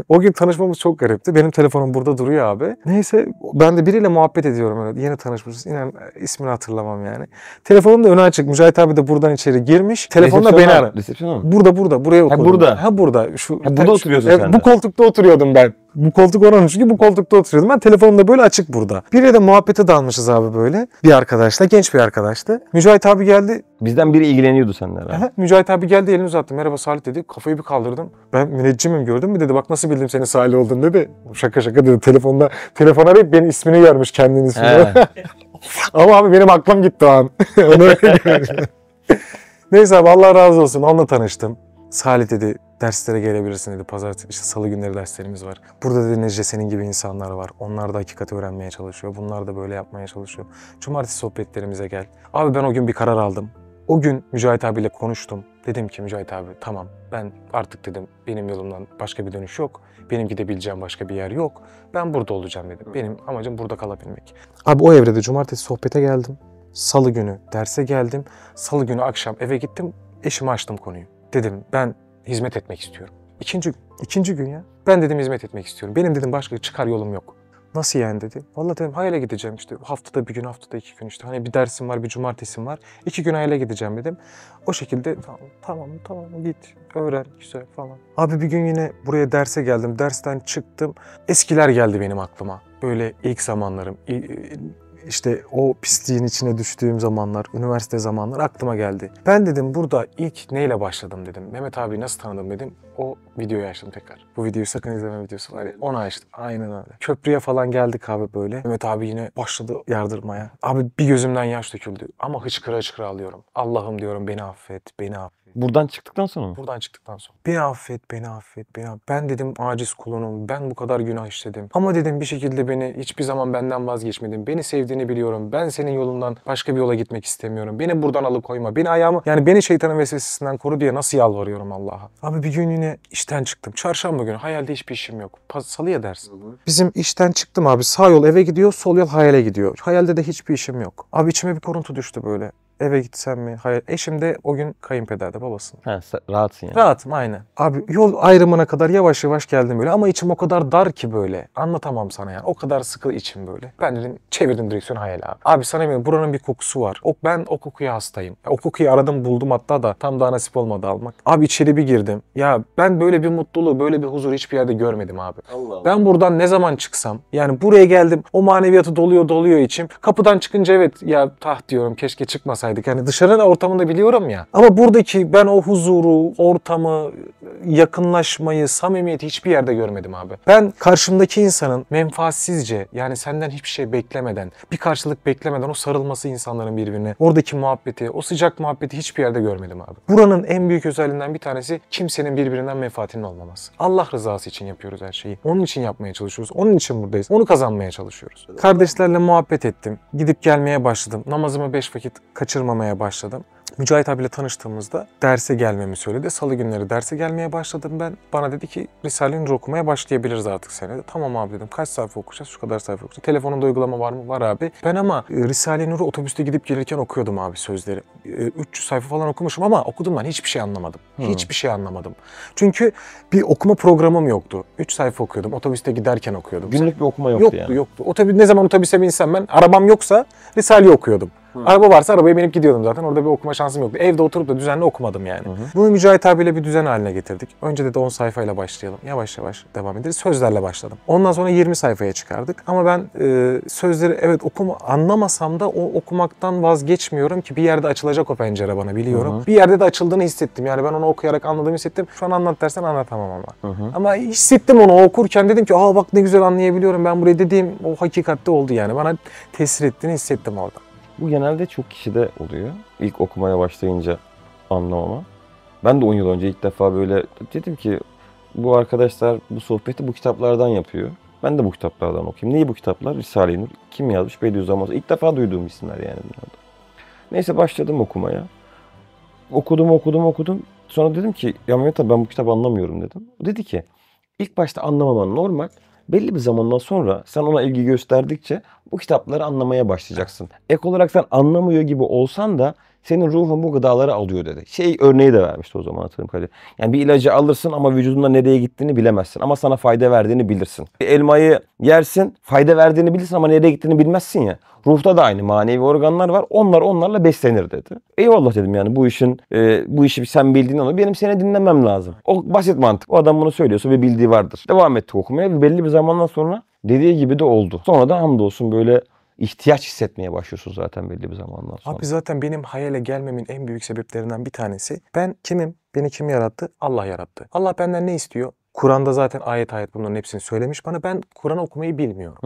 [SPEAKER 1] O gün tanışmamız çok garipti. Benim telefonum burada duruyor abi. Neyse ben de biriyle muhabbet ediyorum öyle. Yeni tanışmışız. İnan ismini hatırlamam yani. Telefonum da öne açık. Mücahit abi de buradan içeri girmiş. Telefonla beni ara.
[SPEAKER 2] Resepsiyon mu?
[SPEAKER 1] Burada. Buraya oturdum.
[SPEAKER 2] burada.
[SPEAKER 1] Burada.
[SPEAKER 2] Burada oturuyorsun sen de.
[SPEAKER 1] Bu koltukta oturuyordum ben. Bu koltuk onun çünkü bu koltukta oturuyordum. Ben telefonum da böyle açık burada. Biriyle de muhabbete dalmışız abi böyle. Bir arkadaşla, genç bir arkadaştı. Mücahit abi geldi.
[SPEAKER 2] Bizden biri ilgileniyordu seninle herhalde.
[SPEAKER 1] Mücahit abi geldi, elini uzattı. Merhaba Salih dedi. Kafayı bir kaldırdım. Ben müneccimim, gördün mü dedi. Bak nasıl bildim senin Salih olduğunu dedi. Şaka dedi. Telefon arayıp benim ismini görmüş, kendinin ismini. Ama abi benim aklım gitti o an. Neyse abi Allah razı olsun. Onunla tanıştım. Salih dedi derslere gelebilirsin dedi. Pazartesi, işte salı günleri derslerimiz var. Burada dedi Necde senin gibi insanlar var. Onlar da hakikati öğrenmeye çalışıyor. Bunlar da böyle yapmaya çalışıyor. Cumartesi sohbetlerimize gel. Abi ben o gün bir karar aldım. O gün Mücahit abiyle konuştum. Dedim ki Mücahit abi tamam, ben artık dedim benim yolumdan başka bir dönüş yok. Benim gidebileceğim başka bir yer yok. Ben burada olacağım dedim. Benim amacım burada kalabilmek. Abi o evrede cumartesi sohbete geldim. Salı günü derse geldim. Salı günü akşam eve gittim. Eşime açtım konuyu. Dedim ben hizmet etmek istiyorum. İkinci gün ya. Ben dedim hizmet etmek istiyorum. Benim dedim başka çıkar yolum yok. Nasıl yani dedi. Vallahi dedim hayale gideceğim işte. Haftada bir gün, haftada 2 gün işte. Hani bir dersim var, bir cumartesim var. 2 gün hayale gideceğim dedim. O şekilde tamam git, öğren, güzel falan. Abi bir gün yine buraya derse geldim. Dersten çıktım. Eskiler geldi benim aklıma. Böyle ilk zamanlarım. İşte o pisliğin içine düştüğüm zamanlar, üniversite zamanları aklıma geldi. Ben dedim burada ilk neyle başladım dedim. Mehmet abi nasıl tanıdım dedim. O videoyu açtım tekrar. Bu videoyu sakın izleme videosu var ya. Onu açtım. Aynen öyle. Köprüye falan geldik abi böyle. Mehmet abi yine başladı yardırmaya. Abi bir gözümden yaş döküldü. Ama hıçkıra ağlıyorum. Allah'ım diyorum beni affet.
[SPEAKER 2] Buradan çıktıktan sonra mı?
[SPEAKER 1] Buradan çıktıktan sonra. Beni affet. Ben dedim aciz kulunum. Ben bu kadar günah işledim. Ama dedim bir şekilde beni hiçbir zaman benden vazgeçmedin. Beni sevdiğini biliyorum. Ben senin yolundan başka bir yola gitmek istemiyorum. Beni buradan alıkoyma. Beni şeytanın vesvesesinden koru diye nasıl yalvarıyorum Allah'a. Abi bir gün yine işten çıktım. Çarşamba günü. Hayalde hiçbir işim yok. Salıya dersin. Bizim işten çıktım abi. Sağ yol eve gidiyor, sol yol hayale gidiyor. Hayalde de hiçbir işim yok. Abi içime bir koruntu düştü böyle. Eve gitsem mi? Hayır. Eşim de o gün kayınpederde, babasının.
[SPEAKER 2] Rahatsın yani.
[SPEAKER 1] Rahatım aynen. Abi yol ayrımına kadar yavaş yavaş geldim böyle ama içim o kadar dar ki böyle. Anlatamam sana yani. O kadar sıkı içim böyle. Ben dedim çevirdim direksiyonu hayal abi. Abi sana eminim buranın bir kokusu var. Ben o kokuya hastayım. O kokuyu aradım buldum hatta da tam daha nasip olmadı almak. Abi içeri bir girdim. Ya ben böyle bir mutluluğu, böyle bir huzur hiçbir yerde görmedim abi. Allah. Ben buradan ne zaman çıksam yani buraya geldim o maneviyatı doluyor içim. Kapıdan çıkınca evet ya diyorum keşke çıkmasaydım. Yani dışarının ortamını biliyorum ya. Ama buradaki ben o huzuru, ortamı, yakınlaşmayı, samimiyeti hiçbir yerde görmedim abi. Ben karşımdaki insanın menfaatsizce yani senden hiçbir şey beklemeden, bir karşılık beklemeden o sarılması insanların birbirine, oradaki muhabbeti, o sıcak muhabbeti hiçbir yerde görmedim abi. Buranın en büyük özelliğinden bir tanesi kimsenin birbirinden menfaatinin olmaması. Allah rızası için yapıyoruz her şeyi. Onun için yapmaya çalışıyoruz. Onun için buradayız. Onu kazanmaya çalışıyoruz. Kardeşlerle muhabbet ettim. Gidip gelmeye başladım. Namazımı 5 vakit kaçırmamaya başladım. Mücahit abiyle tanıştığımızda derse gelmemi söyledi. Salı günleri derse gelmeye başladım ben. Bana dedi ki Risale-i Nur okumaya başlayabiliriz artık senede. Tamam abi dedim. Kaç sayfa okuyacağız? Şu kadar sayfa okuyacağız. Telefonunda uygulama var mı? Var abi. Ben ama Risale-i Nur'u otobüste gidip gelirken okuyordum abi sözleri. 300 sayfa falan okumuşum ama okudum ben hiçbir şey anlamadım. Hiçbir şey anlamadım. Çünkü bir okuma programım yoktu. 3 sayfa okuyordum. Otobüste giderken okuyordum.
[SPEAKER 2] Günlük bir okuma yoktu yani.
[SPEAKER 1] Yoktu. Ne zaman otobüse binsem ben arabam yoksa Risale'yi okuyordum. Araba varsa arabaya binip gidiyordum zaten. Orada bir okuma şansım yoktu. Evde oturup da düzenli okumadım yani. Bunu Mücahit abiyle bir düzen haline getirdik. Önce dedi 10 sayfayla başlayalım. Yavaş yavaş devam ederiz. Sözlerle başladım. Ondan sonra 20 sayfaya çıkardık. Ama ben sözleri evet anlamasam da o okumaktan vazgeçmiyorum ki bir yerde açılacak o pencere bana biliyorum. Bir yerde de açıldığını hissettim. Yani ben onu okuyarak anladığımı hissettim. Şu an anlat dersen anlatamam ama. Ama hissettim onu okurken dedim ki bak ne güzel anlayabiliyorum ben burayı dediğim o hakikatte oldu yani. Bana tesir ettiğini hissettim orada.
[SPEAKER 2] Bu genelde çok kişide oluyor. İlk okumaya başlayınca anlamama. Ben de 10 yıl önce ilk defa böyle dedim ki bu arkadaşlar bu sohbeti bu kitaplardan yapıyor. Ben de bu kitaplardan okuyayım. Neyi bu kitaplar? Risale-i Nur. Kim yazmış? Bediüzzaman. İlk defa duyduğum isimler yani bunlarda. Neyse başladım okumaya. Okudum. Sonra dedim ki ya Mehmet abi ben bu kitabı anlamıyorum dedim. O dedi ki ilk başta anlamaman normal. Belli bir zamandan sonra sen ona ilgi gösterdikçe bu kitapları anlamaya başlayacaksın. Ek olarak sen anlamıyor gibi olsan da senin ruhun bu gıdaları alıyor dedi. Örneği de vermişti o zaman hatırladığım kadarıyla. Yani bir ilacı alırsın ama vücudunda nereye gittiğini bilemezsin. Ama sana fayda verdiğini bilirsin. Bir elmayı yersin, fayda verdiğini bilirsin ama nereye gittiğini bilmezsin ya. Ruhta da aynı manevi organlar var. Onlarla beslenir dedi. Eyvallah dedim yani bu işi sen bildiğin onu benim seni dinlemem lazım. O basit mantık. O adam bunu söylüyorsa bir bildiği vardır. Devam ettik okumaya ve belli bir zamandan sonra dediği gibi de oldu. Sonra da hamdolsun böyle ihtiyaç hissetmeye başlıyorsun zaten belli bir zamandan sonra.
[SPEAKER 1] Abi zaten benim hayale gelmemin en büyük sebeplerinden bir tanesi ben kimim? Beni kim yarattı? Allah yarattı. Allah benden ne istiyor? Kur'an'da zaten ayet bunların hepsini söylemiş bana. Ben Kur'an okumayı bilmiyorum.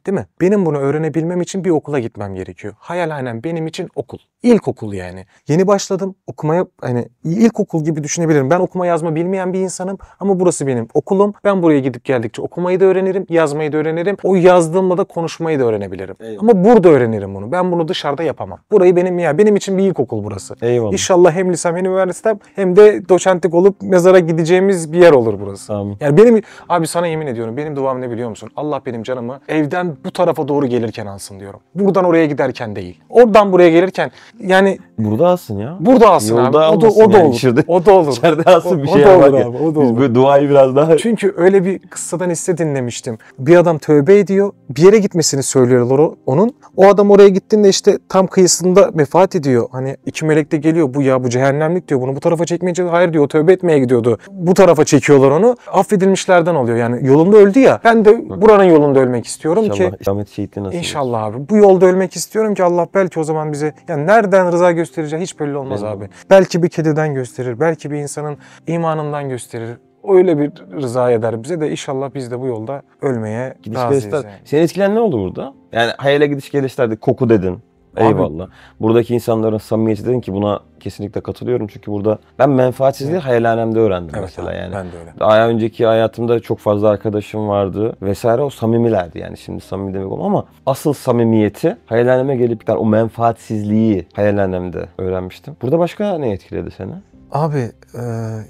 [SPEAKER 1] Değil mi? Benim bunu öğrenebilmem için bir okula gitmem gerekiyor. Hayalhanem benim için okul. İlkokul yani. Yeni başladım okumaya hani ilkokul gibi düşünebilirim. Ben okuma yazma bilmeyen bir insanım ama burası benim okulum. Ben buraya gidip geldikçe okumayı da öğrenirim, yazmayı da öğrenirim. O yazdığımda da konuşmayı da öğrenebilirim. Eyvallah. Ama burada öğrenirim bunu. Ben bunu dışarıda yapamam. Burayı benim için bir ilkokul burası.
[SPEAKER 2] Eyvallah.
[SPEAKER 1] İnşallah hem lisem hem üniversitem hem de doçentlik olup mezara gideceğimiz bir yer olur burası.
[SPEAKER 2] Amin.
[SPEAKER 1] Yani abi sana yemin ediyorum benim duam ne biliyor musun? Allah benim canımı evden bu tarafa doğru gelirken alsın diyorum. Buradan oraya giderken değil. Oradan buraya gelirken yani
[SPEAKER 2] burada alsın ya.
[SPEAKER 1] Burada alsın
[SPEAKER 2] yolda
[SPEAKER 1] abi. O da
[SPEAKER 2] yani
[SPEAKER 1] olur.
[SPEAKER 2] içeride,
[SPEAKER 1] o da olur.
[SPEAKER 2] İçeride alsın bir şey
[SPEAKER 1] da olur
[SPEAKER 2] yapar
[SPEAKER 1] abi. O da
[SPEAKER 2] Biz
[SPEAKER 1] olur.
[SPEAKER 2] böyle duayı biraz daha...
[SPEAKER 1] Çünkü öyle bir kıssadan hisse dinlemiştim. Bir adam tövbe ediyor. Bir yere gitmesini söylüyorlar onun. O adam oraya gittiğinde işte tam kıyısında vefat ediyor. Hani iki melek de geliyor. Bu cehennemlik diyor. Bunu bu tarafa çekmeyince hayır diyor. O tövbe etmeye gidiyordu. Bu tarafa çekiyorlar onu. Affedilmişlerden oluyor. Yani yolunda öldü ya. Ben de buranın yolunda ölmek istiyorum
[SPEAKER 2] İnşallah,
[SPEAKER 1] ki.
[SPEAKER 2] İslamiyet şehitliği nasıl
[SPEAKER 1] İnşallah abi. Bu yolda ölmek istiyorum ki Allah belki o zaman bize yani nereden rıza göstereceği hiç belli olmaz abi. Belki bir kediden gösterir. Belki bir insanın imanından gösterir. Öyle bir rıza eder bize de inşallah biz de bu yolda ölmeye razıyız yani.
[SPEAKER 2] Seni etkilen ne oldu burada? Yani hayale gidiş gelişlerde koku dedin. Eyvallah. Abi, buradaki insanların samimiyeti dedin ki buna kesinlikle katılıyorum. Çünkü burada ben menfaatsizliği hayalhanemde öğrendim mesela
[SPEAKER 1] abi,
[SPEAKER 2] yani.
[SPEAKER 1] Ben de öyle.
[SPEAKER 2] Daha önceki hayatımda çok fazla arkadaşım vardı vesaire o samimilerdi yani şimdi samimi demek olmam ama asıl samimiyeti hayalhaneme gelip o menfaatsizliği hayalhanemde öğrenmiştim. Burada başka ne etkiledi seni?
[SPEAKER 1] Abi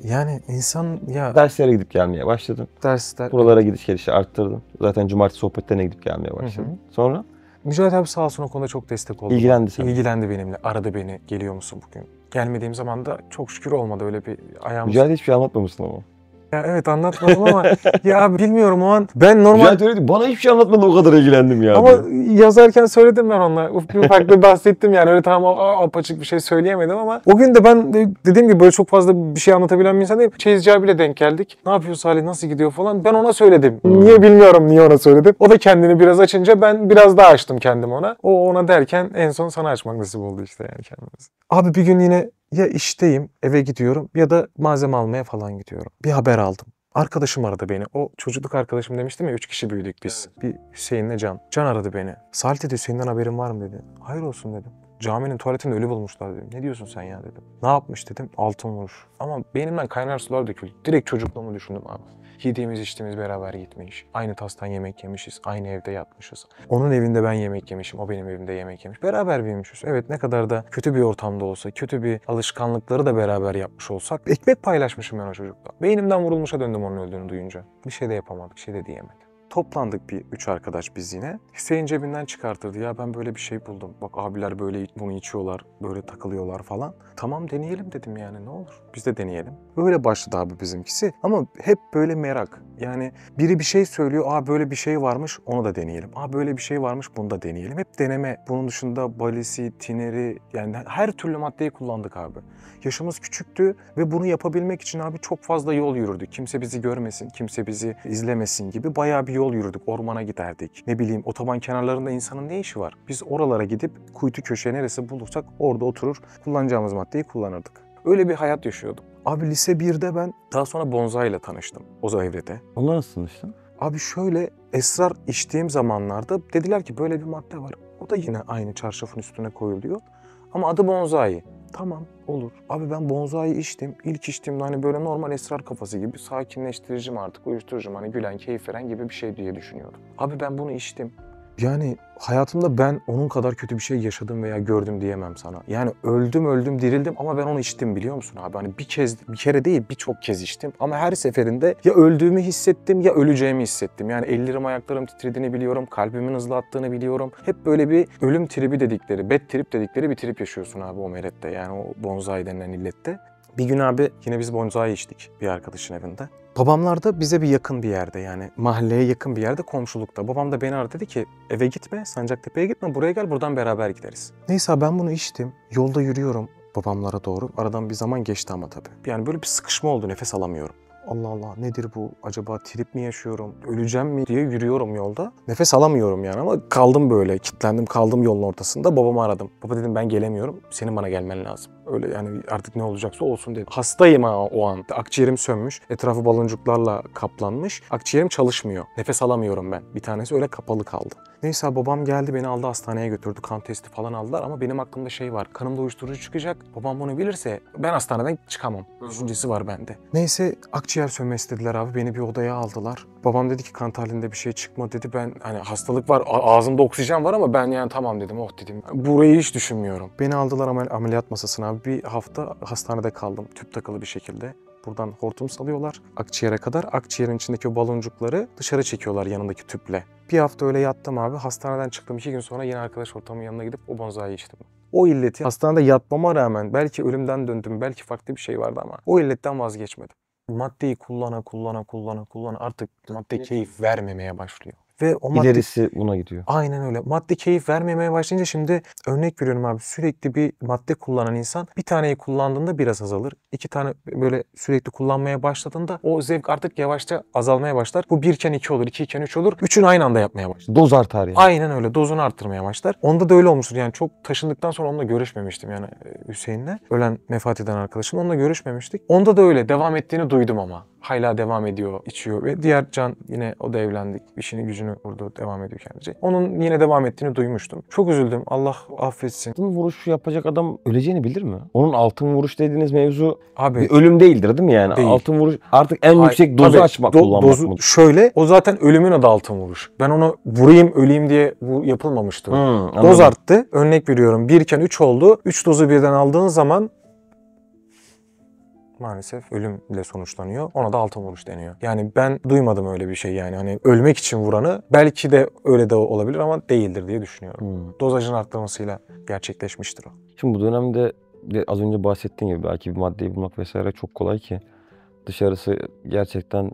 [SPEAKER 1] yani insan ya...
[SPEAKER 2] Derslere gidip gelmeye başladın.
[SPEAKER 1] Dersler...
[SPEAKER 2] Buralara gidiş gelişi arttırdın. Zaten cumartesi sohbetlerine gidip gelmeye başladın. Sonra?
[SPEAKER 1] Mücahit abi sağ olsun o konuda çok destek oldu.
[SPEAKER 2] İlgilendi sana.
[SPEAKER 1] İlgilendi benimle. Aradı beni. Geliyor musun bugün? Gelmediğim zaman da çok şükür olmadı öyle bir ayağım.
[SPEAKER 2] Mücahit hiçbir şey anlatmamışsın ama.
[SPEAKER 1] Ya evet anlatmadım ama ya bilmiyorum o an ben normal...
[SPEAKER 2] Mücahit öyle bana hiçbir şey anlatmadı o kadar ilgilendim ya.
[SPEAKER 1] Ama yazarken söyledim ben onunla. Ufak bahsettim yani öyle tam apaçık bir şey söyleyemedim ama o gün de ben dediğim gibi böyle çok fazla bir şey anlatabilen bir insan değilim. Çeyizci abiyle denk geldik. Ne yapıyor Salih nasıl gidiyor falan. Ben ona söyledim. Niye bilmiyorum niye ona söyledim. O da kendini biraz açınca ben biraz daha açtım kendimi ona. O ona derken en son sana açmak nasip oldu işte yani kendimizi. Abi bir gün yine ya işteyim, eve gidiyorum ya da malzeme almaya falan gidiyorum. Bir haber aldım. Arkadaşım aradı beni. O çocukluk arkadaşım demiştim ya 3 kişi büyüdük biz. Evet. Bir Hüseyin'le Can. Can aradı beni. Salih dedi Hüseyin'den haberin var mı dedi. Hayır olsun dedim. Caminin tuvaletinde ölü bulmuşlar dedim. Ne diyorsun sen ya dedim. Ne yapmış dedim. Altın vuruş. Ama beynimden kaynar sular döküldü. Direkt çocukluğumu düşündüm abi. Yediğimiz içtiğimiz beraber gitmiş. Aynı tastan yemek yemişiz. Aynı evde yatmışız. Onun evinde ben yemek yemişim. O benim evimde yemek yemiş. Beraber büyümüşüz. Evet ne kadar da kötü bir ortamda olsa, kötü bir alışkanlıkları da beraber yapmış olsak. Ekmek paylaşmışım ben o çocukla. Beynimden vurulmuşa döndüm onun öldüğünü duyunca. Bir şey de yapamadık. Bir şey de diyemedim. Toplandık bir 3 arkadaş biz yine. Hüseyin cebinden çıkartırdı. Ya ben böyle bir şey buldum. Bak abiler böyle bunu içiyorlar, böyle takılıyorlar falan. Tamam deneyelim dedim yani ne olur. Biz de deneyelim. Öyle başladı abi bizimkisi. Ama hep böyle merak. Yani biri bir şey söylüyor. Aa böyle bir şey varmış onu da deneyelim. Aa böyle bir şey varmış bunu da deneyelim. Hep deneme. Bunun dışında balisi, tineri yani her türlü maddeyi kullandık abi. Yaşımız küçüktü ve bunu yapabilmek için abi çok fazla yol yürüdük. Kimse bizi görmesin, kimse bizi izlemesin gibi bayağı bir yol yürüdük. Ormana giderdik. Ne bileyim otoban kenarlarında insanın ne işi var? Biz oralara gidip kuytu köşe neresi bulursak orada oturur kullanacağımız maddeyi kullanırdık. Öyle bir hayat yaşıyordum. Abi lise 1'de ben daha sonra bonsai ile tanıştım o evrede.
[SPEAKER 2] Onunla nasıl tanıştın?
[SPEAKER 1] Abi şöyle esrar içtiğim zamanlarda dediler ki böyle bir madde var. O da yine aynı çarşafın üstüne koyuluyor. Ama adı bonsai. Tamam olur. Abi ben bonsai içtim. İlk içtiğimde hani böyle normal esrar kafası gibi sakinleştiricim artık uyuşturucum hani gülen keyif veren gibi bir şey diye düşünüyordum. Abi ben bunu içtim. Yani hayatımda ben onun kadar kötü bir şey yaşadım veya gördüm diyemem sana. Yani öldüm dirildim ama ben onu içtim biliyor musun abi? Hani bir kere değil birçok kez içtim. Ama her seferinde ya öldüğümü hissettim ya öleceğimi hissettim. Yani ellerim ayaklarım titrediğini biliyorum. Kalbimin hızlı attığını biliyorum. Hep böyle bir ölüm tribi dedikleri, bad trip dedikleri bir trip yaşıyorsun abi o merette. Yani o bonsai denilen illette. Bir gün abi yine biz bonsai içtik bir arkadaşın evinde. Babamlar da bize bir yakın bir yerde yani mahalleye yakın bir yerde komşulukta. Babam da beni aradı dedi ki eve gitme Sancaktepe'ye gitme buraya gel buradan beraber gideriz. Neyse ben bunu içtim yolda yürüyorum babamlara doğru aradan bir zaman geçti ama tabii. Yani böyle bir sıkışma oldu nefes alamıyorum. Allah Allah nedir bu acaba trip mi yaşıyorum öleceğim mi diye yürüyorum yolda. Nefes alamıyorum yani ama kaldım böyle kilitlendim kaldım yolun ortasında babamı aradım. Baba dedim ben gelemiyorum senin bana gelmen lazım. Öyle yani artık ne olacaksa olsun dedim. Hastayım ha o an. Akciğerim sönmüş. Etrafı baloncuklarla kaplanmış. Akciğerim çalışmıyor. Nefes alamıyorum ben. Bir tanesi öyle kapalı kaldı. Neyse babam geldi beni aldı hastaneye götürdü. Kan testi falan aldılar ama benim aklımda şey var. Kanımda uyuşturucu çıkacak. Babam bunu bilirse ben hastaneden çıkamam. Düşüncesi var bende. Neyse akciğer sönmesi dediler abi. Beni bir odaya aldılar. Babam dedi ki kan tahlilinde bir şey çıkmadı dedi. Ben hani hastalık var ağzımda oksijen var ama ben yani tamam dedim oh dedim. Burayı hiç düşünmüyorum. Beni aldılar ameliyat masasına abi. Bir hafta hastanede kaldım tüp takılı bir şekilde. Buradan hortum salıyorlar akciğere kadar. Akciğerin içindeki o baloncukları dışarı çekiyorlar yanındaki tüple. Bir hafta öyle yattım abi. Hastaneden çıktım 2 gün sonra yine arkadaş ortamın yanına gidip o bonsai içtim. O illeti hastanede yatmama rağmen belki ölümden döndüm, belki farklı bir şey vardı ama o illetten vazgeçmedim. Maddeyi kullana artık madde keyif vermemeye başlıyor. Ve o madde...
[SPEAKER 2] İlerisi buna gidiyor.
[SPEAKER 1] Aynen öyle. Madde keyif vermemeye başlayınca şimdi örnek veriyorum abi sürekli bir madde kullanan insan bir taneyi kullandığında biraz azalır. 2 tane böyle sürekli kullanmaya başladığında o zevk artık yavaşça azalmaya başlar. Bu 1 iken 2 olur, 2 iken 3 olur. 3'ünü aynı anda yapmaya başlar.
[SPEAKER 2] Doz artar yani.
[SPEAKER 1] Aynen öyle. Dozunu arttırmaya başlar. Onda da öyle olmuştur. Yani çok taşındıktan sonra onunla görüşmemiştim yani Hüseyin'le. Ölen vefat eden arkadaşım. Onunla görüşmemiştik. Onda da öyle devam ettiğini duydum ama. Hala devam ediyor, içiyor ve diğer Can yine o da evlendik. İşini gücünü kurdu, devam ediyor kendince. Onun yine devam ettiğini duymuştum. Çok üzüldüm. Allah affetsin.
[SPEAKER 2] Altın vuruşu yapacak adam öleceğini bilir mi? Onun altın vuruş dediğiniz mevzu
[SPEAKER 1] Abi
[SPEAKER 2] bir ölüm değildir değil mi yani?
[SPEAKER 1] Değil.
[SPEAKER 2] Altın vuruş artık en yüksek dozu
[SPEAKER 1] tabii,
[SPEAKER 2] açmak kullanmak
[SPEAKER 1] dozu,
[SPEAKER 2] mı?
[SPEAKER 1] şöyle o zaten ölümün adı altın vuruş. Ben onu vurayım öleyim diye bu yapılmamıştı. Doz arttı. Örnek veriyorum 1 iken 3 oldu. 3 dozu birden aldığın zaman maalesef ölümle sonuçlanıyor. Ona da altın vuruş deniyor. Yani ben duymadım öyle bir şey yani. Hani ölmek için vuranı belki de öyle de olabilir ama değildir diye düşünüyorum. Dozajın arttırmasıyla gerçekleşmiştir o.
[SPEAKER 2] Şimdi bu dönemde az önce bahsettiğim gibi belki bir maddeyi bulmak vesaire çok kolay ki dışarısı gerçekten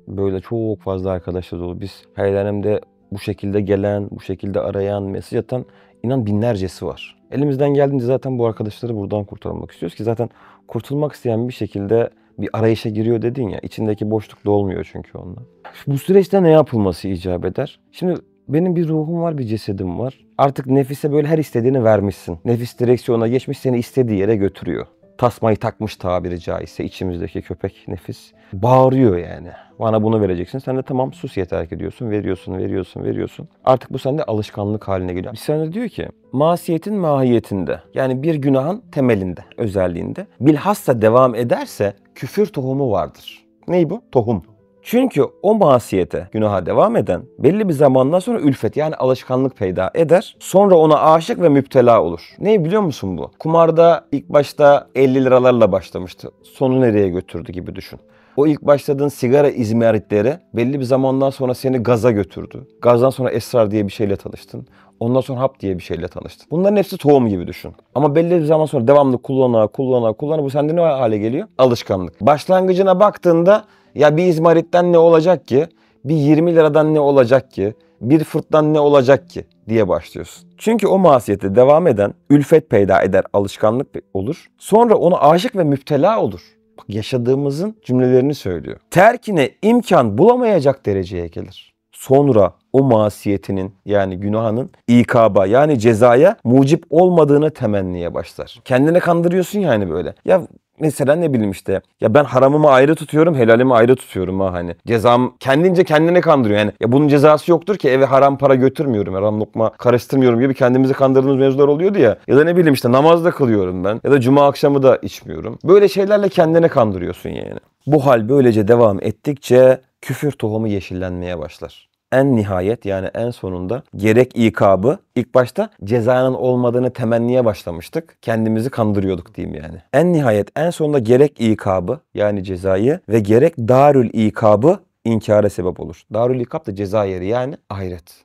[SPEAKER 2] böyle çok fazla arkadaşla dolu. Biz hayallerimde bu şekilde gelen, bu şekilde arayan, mesaj atan inan binlercesi var. Elimizden geldiğince zaten bu arkadaşları buradan kurtarmak istiyoruz ki zaten kurtulmak isteyen bir şekilde bir arayışa giriyor dedin ya. İçindeki boşluk dolmuyor çünkü onunla. Bu süreçte ne yapılması icap eder? Şimdi benim bir ruhum var, bir cesedim var. Artık nefise böyle her istediğini vermişsin. Nefis direksiyona geçmiş, seni istediği yere götürüyor. Tasmayı takmış tabiri caizse içimizdeki köpek nefis. Bağırıyor yani. Bana bunu vereceksin. Sen de tamam sus yeter ki diyorsun. Veriyorsun. Artık bu sende alışkanlık haline geliyor. Bir sene diyor ki masiyetin mahiyetinde yani bir günahın temelinde, özelliğinde bilhassa devam ederse küfür tohumu vardır. Ney bu? Tohum. Çünkü o masiyete, günaha devam eden belli bir zamandan sonra ülfet yani alışkanlık peyda eder. Sonra ona aşık ve müptela olur. Ne biliyor musun bu? Kumarda ilk başta 50 liralarla başlamıştı. Sonu nereye götürdü gibi düşün. O ilk başladığın sigara izmaritleri belli bir zamandan sonra seni gaza götürdü. Gazdan sonra esrar diye bir şeyle tanıştın. Ondan sonra hap diye bir şeyle tanıştın. Bunların hepsi tohum gibi düşün. Ama belli bir zaman sonra devamlı kullana bu sende ne hale geliyor? Alışkanlık. Başlangıcına baktığında ya bir izmaritten ne olacak ki? Bir 20 liradan ne olacak ki? Bir fırttan ne olacak ki? Diye başlıyorsun. Çünkü o masiyete devam eden ülfet peyda eder, alışkanlık olur. Sonra ona aşık ve müptela olur. Bak, yaşadığımızın cümlelerini söylüyor. Terkine imkan bulamayacak dereceye gelir. Sonra o masiyetinin yani günahının ikaba yani cezaya mucip olmadığını temenniye başlar. Kendine kandırıyorsun yani böyle. Ya mesela ne bileyim işte ya ben haramımı ayrı tutuyorum, helalimi ayrı tutuyorum ha hani. Cezam kendince kendine kandırıyor yani. Ya bunun cezası yoktur ki eve haram para götürmüyorum, haram lokma karıştırmıyorum gibi kendimizi kandırdığımız mevzular oluyordu ya. Ya da ne bileyim işte namaz da kılıyorum ben ya da cuma akşamı da içmiyorum. Böyle şeylerle kendine kandırıyorsun yani. Bu hal böylece devam ettikçe küfür tohumu yeşillenmeye başlar. En nihayet yani en sonunda gerek ikabı ilk başta cezanın olmadığını temenniye başlamıştık. Kendimizi kandırıyorduk diyeyim yani. En nihayet en sonunda gerek ikabı yani cezayı ve gerek darül ikabı inkara sebep olur. Darül ikab da ceza yeri yani ahiret.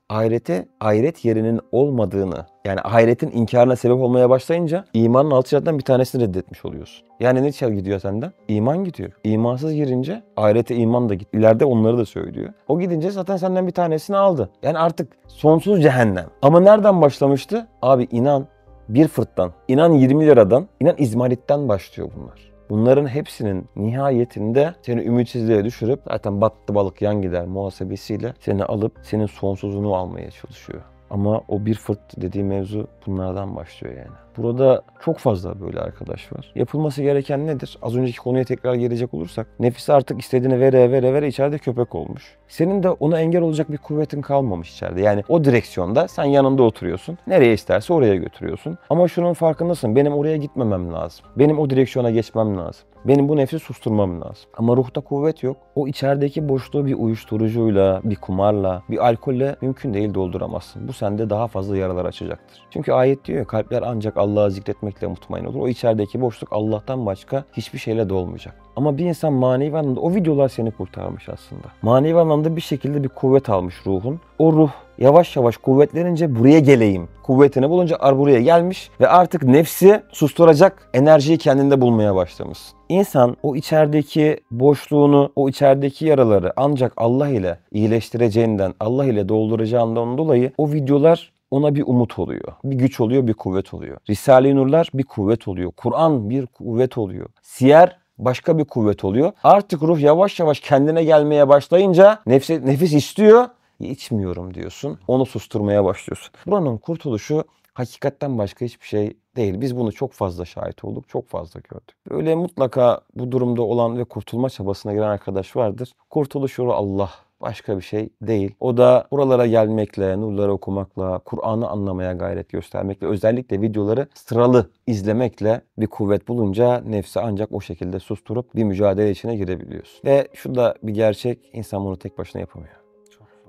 [SPEAKER 2] Ahiret yerinin olmadığını yani ahiretin inkarına sebep olmaya başlayınca imanın altı şartlarından bir tanesini reddetmiş oluyorsun. Yani ne gidiyor senden? İman gidiyor. İmansız girince ahirete iman da gitti. İleride onları da söylüyor. O gidince zaten senden bir tanesini aldı. Yani artık sonsuz cehennem. Ama nereden başlamıştı? Abi inan bir fırttan, inan 20 liradan, inan izmaritten başlıyor bunlar. Bunların hepsinin nihayetinde seni ümitsizliğe düşürüp zaten battı balık yan gider muhasebesiyle seni alıp senin sonsuzluğunu almaya çalışıyor. Ama o bir fırt dediği mevzu bunlardan başlıyor yani. Burada çok fazla böyle arkadaş var. Yapılması gereken nedir? Az önceki konuya tekrar gelecek olursak nefis artık istediğini vere içeride köpek olmuş. Senin de ona engel olacak bir kuvvetin kalmamış içeride. Yani o direksiyonda sen yanında oturuyorsun. Nereye isterse oraya götürüyorsun. Ama şunun farkındasın. Benim oraya gitmemem lazım. Benim o direksiyona geçmem lazım. Benim bu nefsi susturmam lazım. Ama ruhta kuvvet yok. O içerideki boşluğu bir uyuşturucuyla, bir kumarla, bir alkolle mümkün değil dolduramazsın. Bu sende daha fazla yaralar açacaktır. Çünkü ayet diyor ya kalpler ancak Allah'ı zikretmekle mutmain olur. O içerideki boşluk Allah'tan başka hiçbir şeyle dolmayacak. Ama bir insan manevi anlamda o videolar seni kurtarmış aslında. Manevi anlamda bir şekilde bir kuvvet almış ruhun. O ruh yavaş yavaş kuvvetlenince buraya geleyim. Kuvvetini bulunca buraya gelmiş ve artık nefsi susturacak enerjiyi kendinde bulmaya başlamış. İnsan o içerideki boşluğunu, o içerideki yaraları ancak Allah ile iyileştireceğinden, Allah ile dolduracağından dolayı o videolar ona bir umut oluyor. Bir güç oluyor, bir kuvvet oluyor. Risale-i Nurlar bir kuvvet oluyor. Kur'an bir kuvvet oluyor. Siyer başka bir kuvvet oluyor. Artık ruh yavaş yavaş kendine gelmeye başlayınca nefis istiyor. İçmiyorum diyorsun. Onu susturmaya başlıyorsun. Buranın kurtuluşu hakikatten başka hiçbir şey değil. Biz bunu çok fazla şahit olduk, çok fazla gördük. Öyle mutlaka bu durumda olan ve kurtulma çabasına giren arkadaş vardır. Kurtuluş yolu Allah. Başka bir şey değil. O da buralara gelmekle, nurları okumakla, Kur'an'ı anlamaya gayret göstermekle, özellikle videoları sıralı izlemekle bir kuvvet bulunca nefsi ancak o şekilde susturup bir mücadele içine girebiliyorsun. Ve şu da bir gerçek, insan bunu tek başına yapamıyor.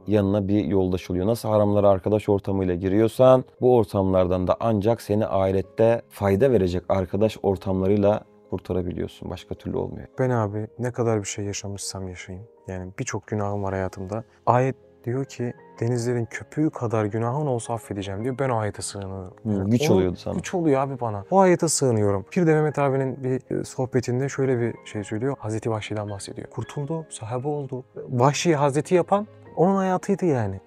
[SPEAKER 2] Yanına bir yoldaş oluyor. Nasıl haramlara arkadaş ortamıyla giriyorsan bu ortamlardan da ancak seni ahirette fayda verecek arkadaş ortamlarıyla kurtarabiliyorsun. Başka türlü olmuyor.
[SPEAKER 1] Ben abi ne kadar bir şey yaşamışsam yaşayayım. Yani birçok günahım var hayatımda. Ayet diyor ki denizlerin köpüğü kadar günahın olsa affedeceğim diyor. Ben o ayete sığınıyorum. Yani
[SPEAKER 2] Güç oluyordu sana.
[SPEAKER 1] Güç oluyor abi bana. O ayete sığınıyorum. Bir de Mehmet abinin bir sohbetinde şöyle bir şey söylüyor. Hazreti Vahşi'den bahsediyor. Kurtuldu, sahabe oldu. Vahşi Hazreti yapan onun hayatıydı yani.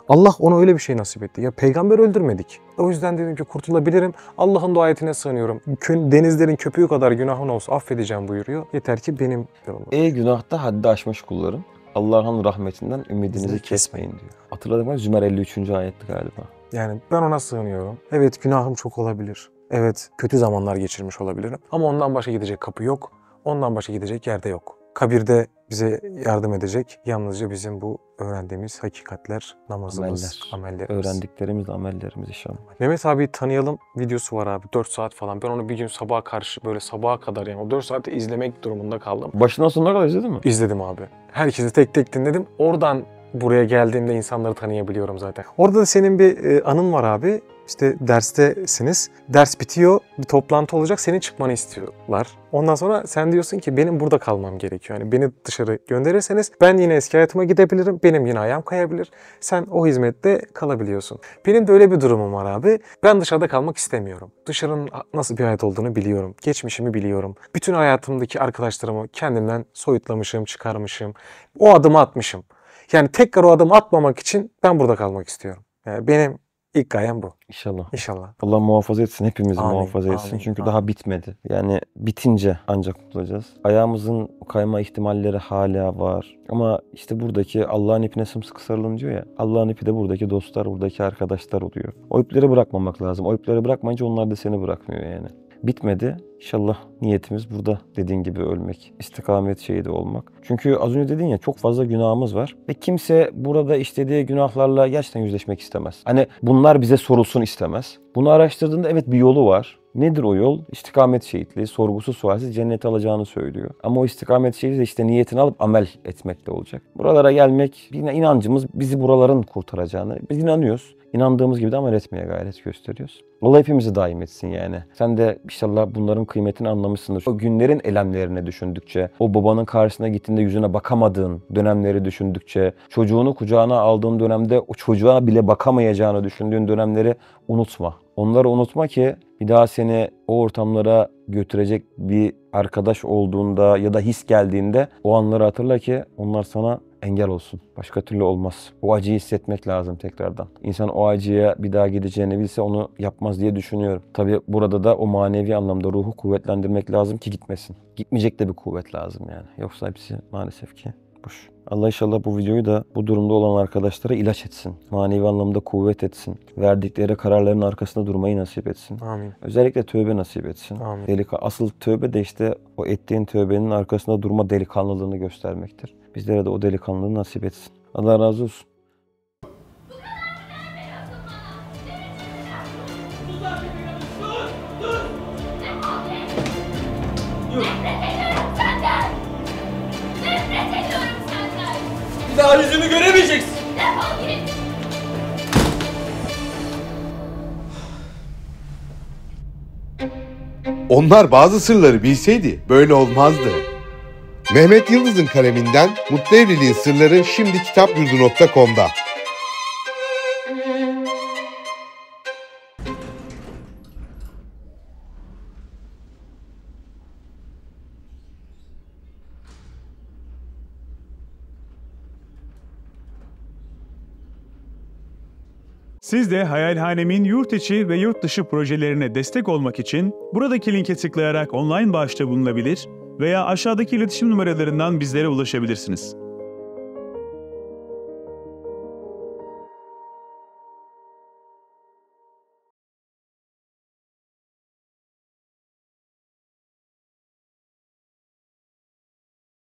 [SPEAKER 1] Allah ona öyle bir şey nasip etti. Ya peygamber öldürmedik. O yüzden dedim ki kurtulabilirim. Allah'ın da ayetine sığınıyorum. Denizlerin köpüğü kadar günahın olsa affedeceğim buyuruyor. Yeter ki benim yolumda.
[SPEAKER 2] Ey günahta haddi aşmış kullarım. Allah'ın rahmetinden ümidinizi kesmeyin diyor. Hatırladım ben Zümer 53. ayetti galiba.
[SPEAKER 1] Yani ben ona sığınıyorum. Evet günahım çok olabilir. Evet kötü zamanlar geçirmiş olabilirim. Ama ondan başka gidecek kapı yok. Ondan başka gidecek yerde yok. Kabirde bize yardım edecek yalnızca bizim bu öğrendiğimiz hakikatler, namazımız, amellerimiz.
[SPEAKER 2] Öğrendiklerimiz, amellerimiz inşallah.
[SPEAKER 1] Mehmet abi tanıyalım videosu var abi 4 saat falan. Ben onu bir gün sabaha karşı böyle sabaha kadar yani o 4 saati izlemek durumunda kaldım.
[SPEAKER 2] Başından sonuna kadar izledin mi?
[SPEAKER 1] İzledim abi. Herkesi tek tek dinledim. Oradan buraya geldiğimde insanları tanıyabiliyorum zaten. Orada da senin bir anın var abi. İşte derstesiniz. Ders bitiyor. Bir toplantı olacak. Senin çıkmanı istiyorlar. Ondan sonra sen diyorsun ki benim burada kalmam gerekiyor. Yani beni dışarı gönderirseniz ben yine eski hayatıma gidebilirim. Benim yine ayağım kayabilir. Sen o hizmette kalabiliyorsun. Benim de öyle bir durumum var abi. Ben dışarıda kalmak istemiyorum. Dışarının nasıl bir hayat olduğunu biliyorum. Geçmişimi biliyorum. Bütün hayatımdaki arkadaşlarımı kendimden soyutlamışım, çıkarmışım. O adımı atmışım. Yani tekrar o adımı atmamak için ben burada kalmak istiyorum. Yani benim ilk gayem bu.
[SPEAKER 2] İnşallah.
[SPEAKER 1] İnşallah.
[SPEAKER 2] Allah muhafaza etsin, hepimizi
[SPEAKER 1] Amin,
[SPEAKER 2] muhafaza etsin.
[SPEAKER 1] amin,
[SPEAKER 2] Çünkü
[SPEAKER 1] amin.
[SPEAKER 2] daha bitmedi. Yani bitince ancak kurtulacağız. Ayağımızın kayma ihtimalleri hala var. Ama işte buradaki Allah'ın ipine sımsıkı sarılın diyor ya. Allah'ın ipi de buradaki dostlar, buradaki arkadaşlar oluyor. O ipleri bırakmamak lazım. O ipleri bırakmayınca onlar da seni bırakmıyor yani. Bitmedi. İnşallah niyetimiz burada dediğin gibi ölmek. İstikamet şehidi olmak. Çünkü az önce dedin ya çok fazla günahımız var. Ve kimse burada işlediği günahlarla gerçekten yüzleşmek istemez. Hani bunlar bize sorulsun istemez. Bunu araştırdığında evet bir yolu var. Nedir o yol? İstikamet şehitliği, sorgusuz sualsiz cennete alacağını söylüyor. Ama o istikamet şehidi de işte niyetini alıp amel etmekle olacak. Buralara gelmek, yine inancımız bizi buraların kurtaracağını. Biz inanıyoruz. İnandığımız gibi de amel etmeye gayret gösteriyoruz. Allah hepimizi daim etsin yani. Sen de inşallah bunların kıymetini anlamışsındır. O günlerin elemlerini düşündükçe, o babanın karşısına gittiğinde yüzüne bakamadığın dönemleri düşündükçe, çocuğunu kucağına aldığın dönemde o çocuğa bile bakamayacağını düşündüğün dönemleri unutma. Onları unutma ki bir daha seni o ortamlara götürecek bir arkadaş olduğunda ya da his geldiğinde o anları hatırla ki onlar sana engel olsun. Başka türlü olmaz. O acıyı hissetmek lazım tekrardan. İnsan o acıya bir daha gideceğini bilse onu yapmaz diye düşünüyorum. Tabii burada da o manevi anlamda ruhu kuvvetlendirmek lazım ki gitmesin. Gitmeyecek de bir kuvvet lazım yani. Yoksa hepsi maalesef ki boş. Allah inşallah bu videoyu da bu durumda olan arkadaşlara ilaç etsin. Manevi anlamda kuvvet etsin. Verdikleri kararların arkasında durmayı nasip etsin.
[SPEAKER 1] Amin.
[SPEAKER 2] Özellikle tövbe nasip etsin.
[SPEAKER 1] Amin.
[SPEAKER 2] Asıl tövbe de işte o ettiğin tövbenin arkasında durma delikanlılığını göstermektir. Bizlere de o delikanlılığı nasip etsin. Allah razı olsun.
[SPEAKER 3] Bir daha yüzümü göremeyeceksin.
[SPEAKER 4] Defol git.
[SPEAKER 5] Onlar bazı sırları bilseydi böyle olmazdı. Mehmet Yıldız'ın kaleminden Mutlu Evliliğin Sırları şimdi kitapyurdu.com'da.
[SPEAKER 6] Siz de Hayalhanem'in yurt içi ve yurt dışı projelerine destek olmak için buradaki linke tıklayarak online bağışta bulunabilir veya aşağıdaki iletişim numaralarından bizlere ulaşabilirsiniz.